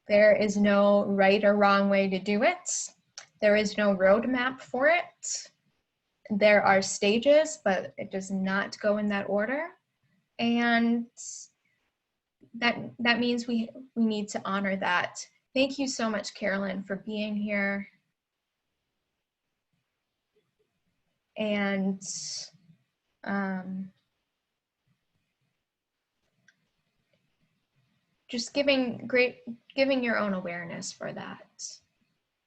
there is no right or wrong way to do it. There is no roadmap for it. There are stages, but it does not go in that order. And that means we need to honor that. Thank you so much, Carolyn, for being here. And just giving your own awareness for that.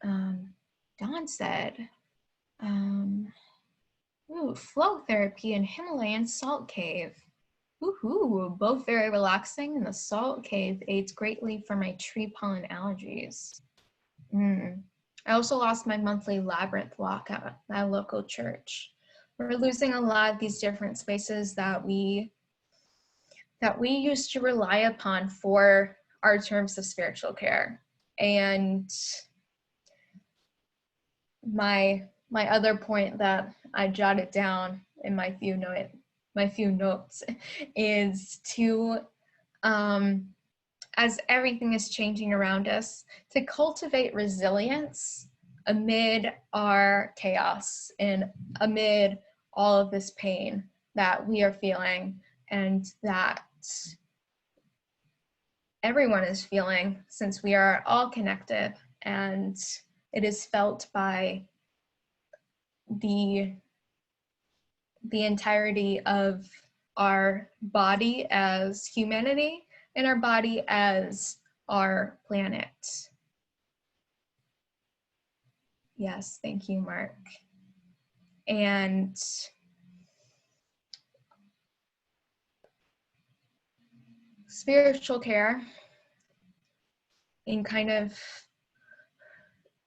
Dawn said, ooh, flow therapy in Himalayan salt cave. Woohoo, both very relaxing, and the salt cave aids greatly for my tree pollen allergies. I also lost my monthly labyrinth walk at my local church. We're losing a lot of these different spaces that we used to rely upon for our terms of spiritual care. And my other point that I jotted down in my few notes is to, as everything is changing around us, to cultivate resilience amid our chaos and amid all of this pain that we are feeling and that everyone is feeling, since we are all connected, and it is felt by the entirety of our body as humanity and our body as our planet. Yes, thank you, Mark. And spiritual care, in kind of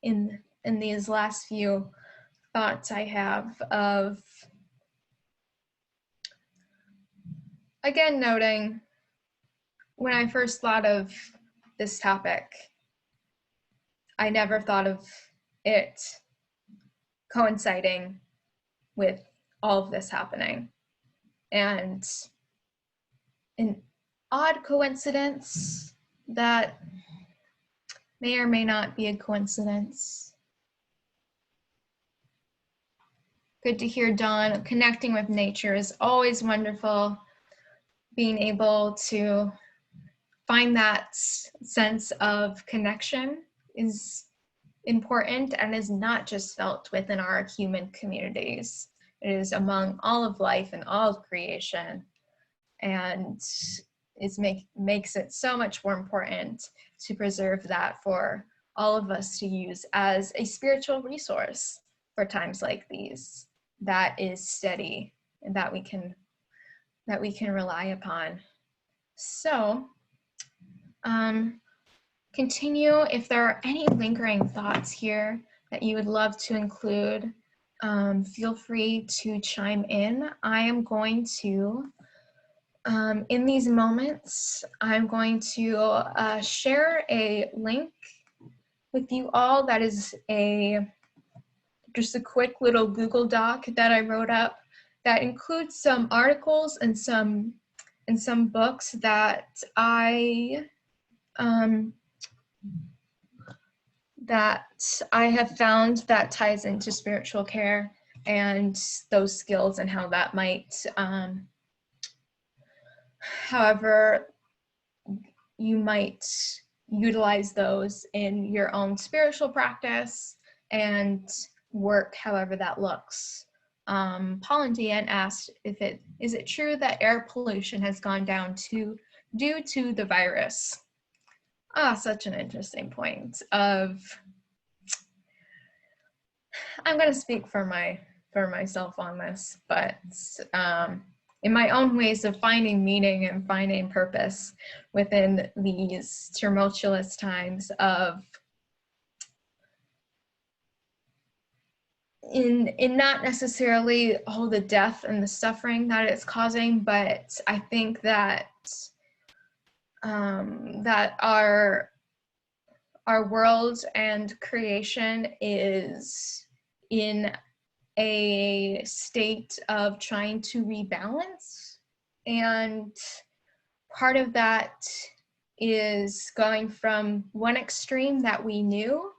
in these last few thoughts I have of, again, noting when I first thought of this topic, I never thought of it coinciding with all of this happening. And an odd coincidence that may or may not be a coincidence. Good to hear, Dawn. Connecting with nature is always wonderful. Being able to find that sense of connection is important and is not just felt within our human communities. It is among all of life and all of creation. And it makes it so much more important to preserve that for all of us to use as a spiritual resource for times like these, that is steady and that we can rely upon. So continue. If there are any lingering thoughts here that you would love to include, feel free to chime in. I am going to, in these moments, I'm going to share a link with you all that is just a quick little Google Doc that I wrote up that includes some articles and some books that I have found that ties into spiritual care and those skills and how that might, however you might utilize those in your own spiritual practice and work, however that looks. Paul and Deanne asked is it true that air pollution has gone down due to the virus? Such an interesting point. I'm going to speak for myself on this, but in my own ways of finding meaning and finding purpose within these tumultuous times of in not necessarily all the death and the suffering that it's causing, but I think that that our our world and creation is in a state of trying to rebalance. And part of that is going from one extreme that we knew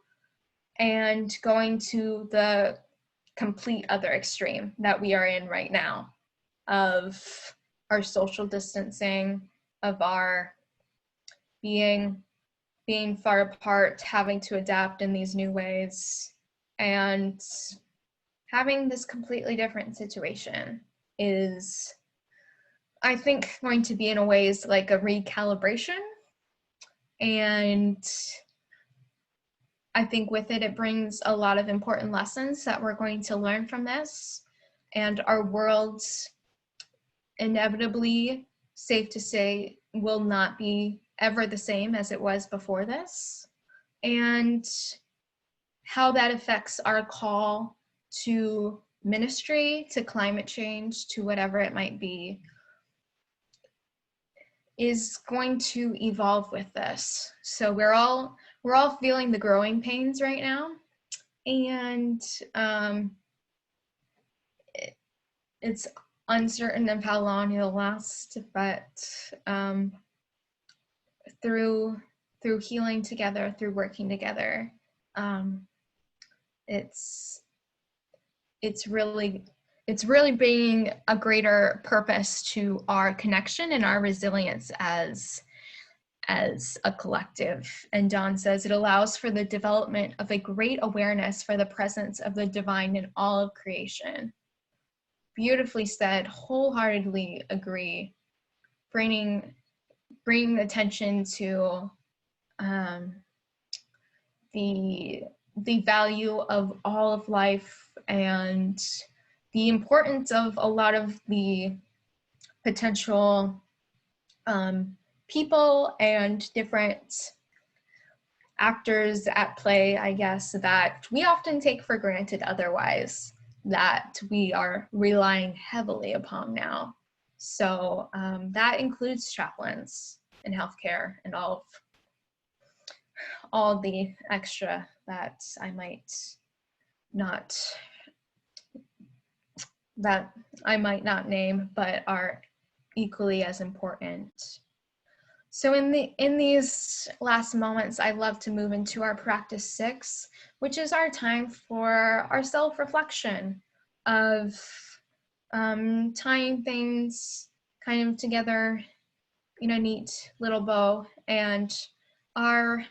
and going to the complete other extreme that we are in right now, of our social distancing, of our being far apart, having to adapt in these new ways, and having this completely different situation is, I think, going to be in a ways like a recalibration. And I think with it, it brings a lot of important lessons that we're going to learn from this. And our world, inevitably, safe to say, will not be ever the same as it was before this. And how that affects our call to ministry, to climate change, to whatever it might be, is going to evolve with this. So we're all feeling the growing pains right now, and it's uncertain of how long it'll last, but through healing together, through working together, it's really bringing a greater purpose to our connection and our resilience as a collective. And Don says it allows for the development of a great awareness for the presence of the divine in all of creation. Beautifully said, wholeheartedly agree. Bringing attention to the value of all of life and the importance of a lot of the potential people and different actors at play, I guess, that we often take for granted otherwise, that we are relying heavily upon now. So that includes chaplains in healthcare and all the extra that I might not name, but are equally as important. So in these last moments, I'd love to move into our practice 6, which is our time for our self-reflection of tying things kind of together in a neat little bow. And our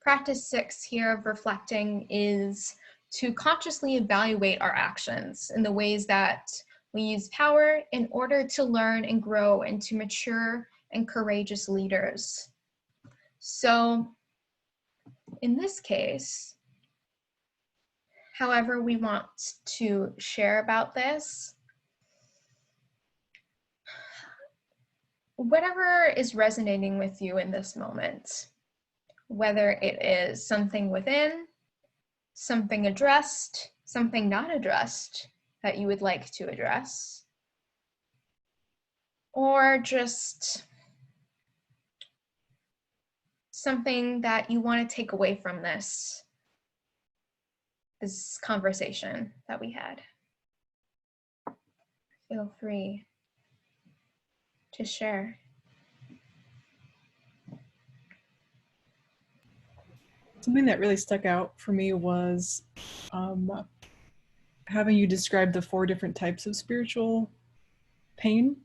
practice 6 here of reflecting is to consciously evaluate our actions in the ways that we use power in order to learn and grow into mature and courageous leaders. So in this case, however we want to share about this, whatever is resonating with you in this moment, whether it is something within, something addressed, something not addressed that you would like to address, or just something that you want to take away from this conversation that we had. Feel free to share. Something that really stuck out for me was having you describe the 4 different types of spiritual pain,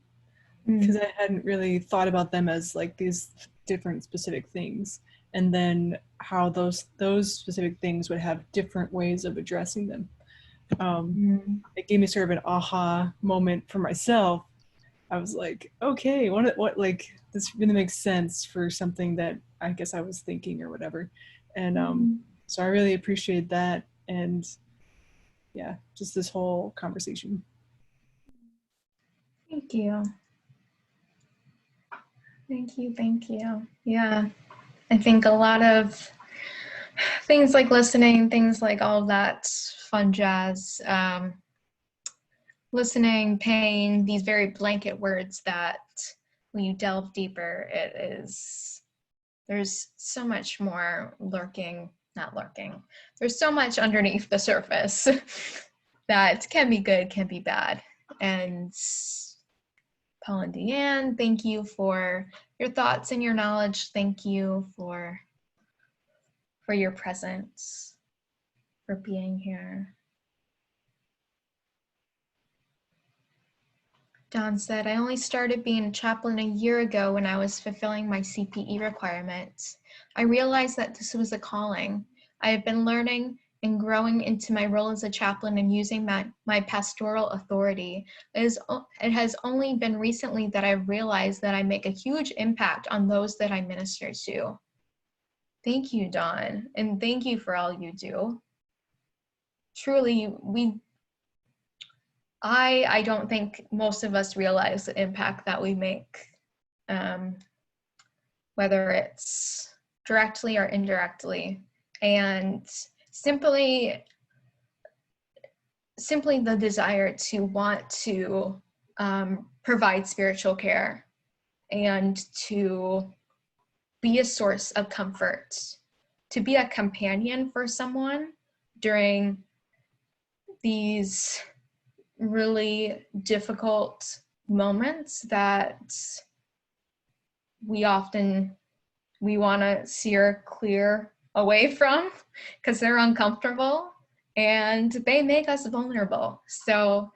because I hadn't really thought about them as like these different specific things, and then how those specific things would have different ways of addressing them. It gave me sort of an aha moment for myself. I was like, okay, what like this really makes sense for something that I guess I was thinking or whatever. And so I really appreciate that, and yeah, just this whole conversation. Thank you. Thank you. Yeah, I think a lot of things like listening, things like all of that fun jazz, listening, pain, these very blanket words that when you delve deeper, it is there's so much more lurking, not lurking. There's so much underneath the surface that can be good, can be bad. And Paul and Deanne, thank you for your thoughts and your knowledge. Thank you for your presence, for being here. Don said, I only started being a chaplain a year ago when I was fulfilling my CPE requirements. I realized that this was a calling. I have been learning and growing into my role as a chaplain and using my pastoral authority. It has only been recently that I've realized that I make a huge impact on those that I minister to. Thank you, Dawn, and thank you for all you do. Truly, I don't think most of us realize the impact that we make, whether it's directly or indirectly, and simply the desire to want to provide spiritual care and to be a source of comfort, to be a companion for someone during these really difficult moments that we want to steer clear away from because they're uncomfortable and they make us vulnerable. So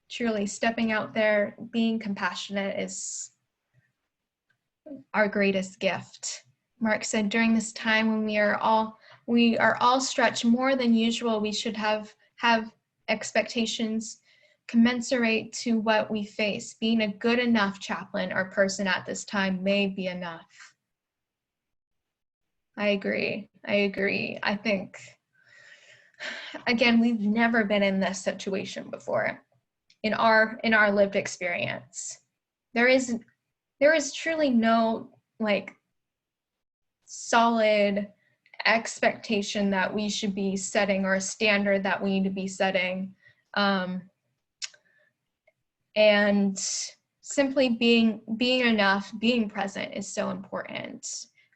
truly stepping out there, being compassionate is our greatest gift. Mark said, during this time when we are all stretched more than usual, we should have expectations commensurate to what we face. Being a good enough chaplain or person at this time may be enough. I agree. I think, again, we've never been in this situation before in our lived experience. There is truly no like solid expectation that we should be setting or a standard that we need to be setting. And simply being enough, being present is so important.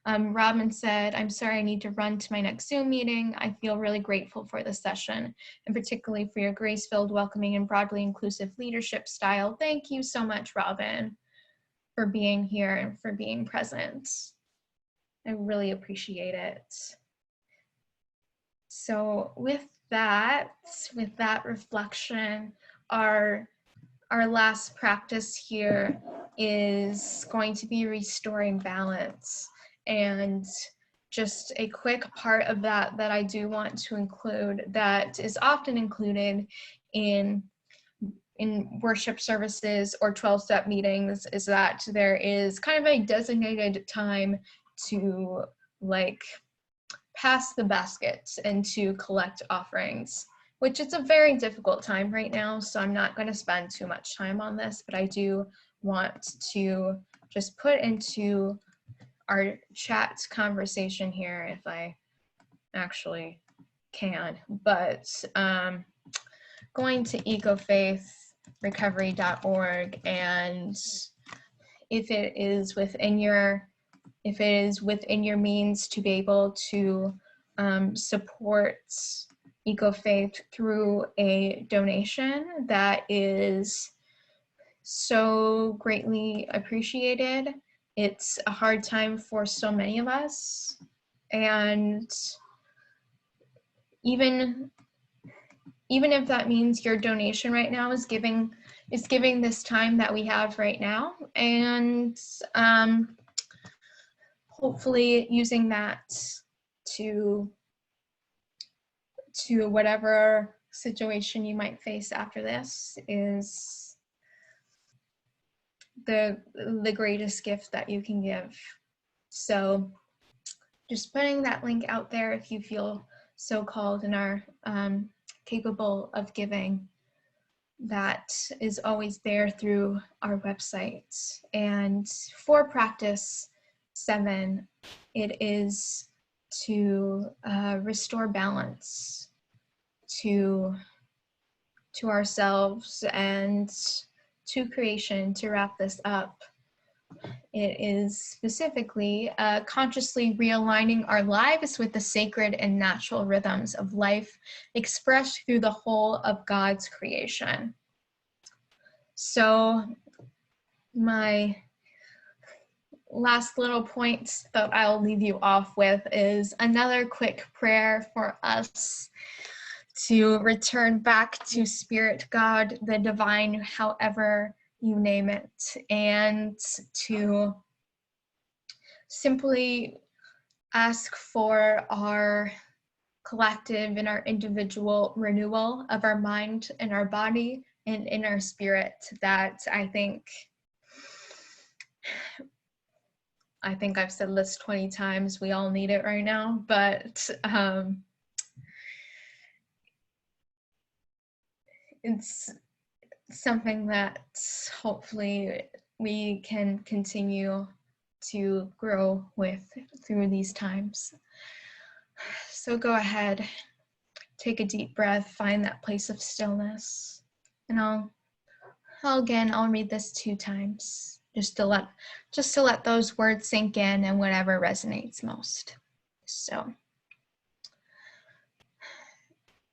Robin said, I'm sorry, I need to run to my next Zoom meeting. I feel really grateful for this session, and particularly for your grace-filled, welcoming, and broadly inclusive leadership style. Thank you so much, Robin, for being here and for being present. I really appreciate it. So with that reflection, our last practice here is going to be restoring balance. And just a quick part of that I do want to include, that is often included in worship services or 12-step meetings, is that there is kind of a designated time to like pass the baskets and to collect offerings, which it's a very difficult time right now, so I'm not going to spend too much time on this, but I do want to just put into our chat conversation here, if I actually can, but going to ecofaithrecovery.org, and if it is within your means to be able to support Ecofaith through a donation, that is so greatly appreciated. It's a hard time for so many of us, and even if that means your donation right now is giving this time that we have right now, and hopefully using that to whatever situation you might face after this is the greatest gift that you can give. So just putting that link out there if you feel so called and are capable of giving. That is always there through our website. And for practice 7, it is to restore balance to ourselves and to creation, to wrap this up. It is specifically consciously realigning our lives with the sacred and natural rhythms of life expressed through the whole of God's creation. So my last little point that I'll leave you off with is another quick prayer for us to return back to Spirit God, the divine, however you name it, and to simply ask for our collective and our individual renewal of our mind and our body and in our spirit. That I think I've said this 20 times. We all need it right now, but it's something that hopefully we can continue to grow with through these times. So go ahead, take a deep breath, find that place of stillness, and I'll read this 2 times just to let those words sink in and whatever resonates most. So,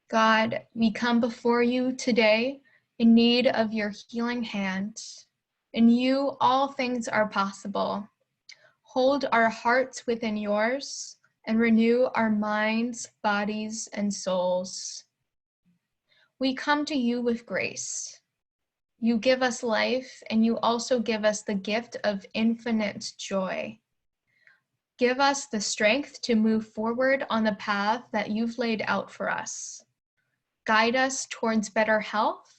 God, we come before you today in need of your healing hand. In you, all things are possible. Hold our hearts within yours and renew our minds, bodies, and souls. We come to you with grace. You give us life, and you also give us the gift of infinite joy. Give us the strength to move forward on the path that you've laid out for us. Guide us towards better health,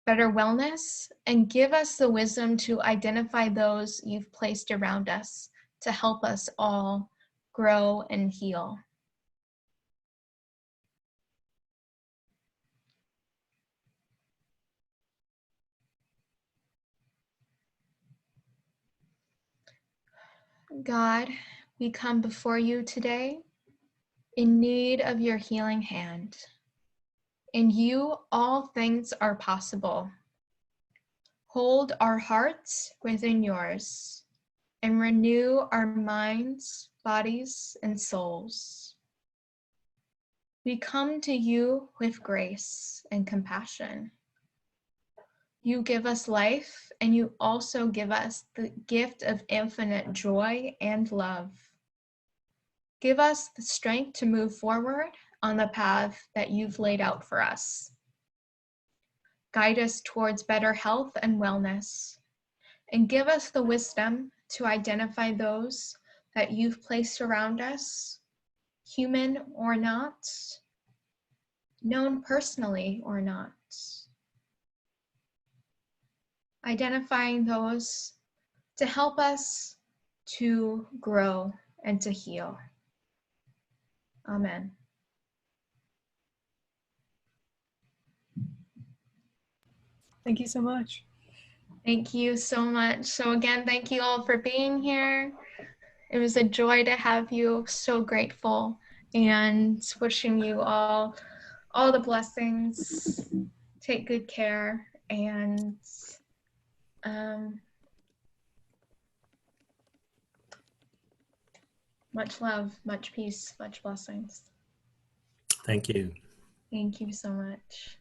better wellness, and give us the wisdom to identify those you've placed around us to help us all grow and heal. God, we come before you today in need of your healing hand. In you, all things are possible. Hold our hearts within yours and renew our minds, bodies, and souls. We come to you with grace and compassion. You give us life, and you also give us the gift of infinite joy and love. Give us the strength to move forward on the path that you've laid out for us. Guide us towards better health and wellness, and give us the wisdom to identify those that you've placed around us, human or not, known personally or not. Identifying those to help us to grow and to heal. Amen. Thank you so much. Thank you so much. So again, thank you all for being here. It was a joy to have you. So grateful, and wishing you all the blessings. Take good care, and much love, much peace, much blessings. Thank you. Thank you so much.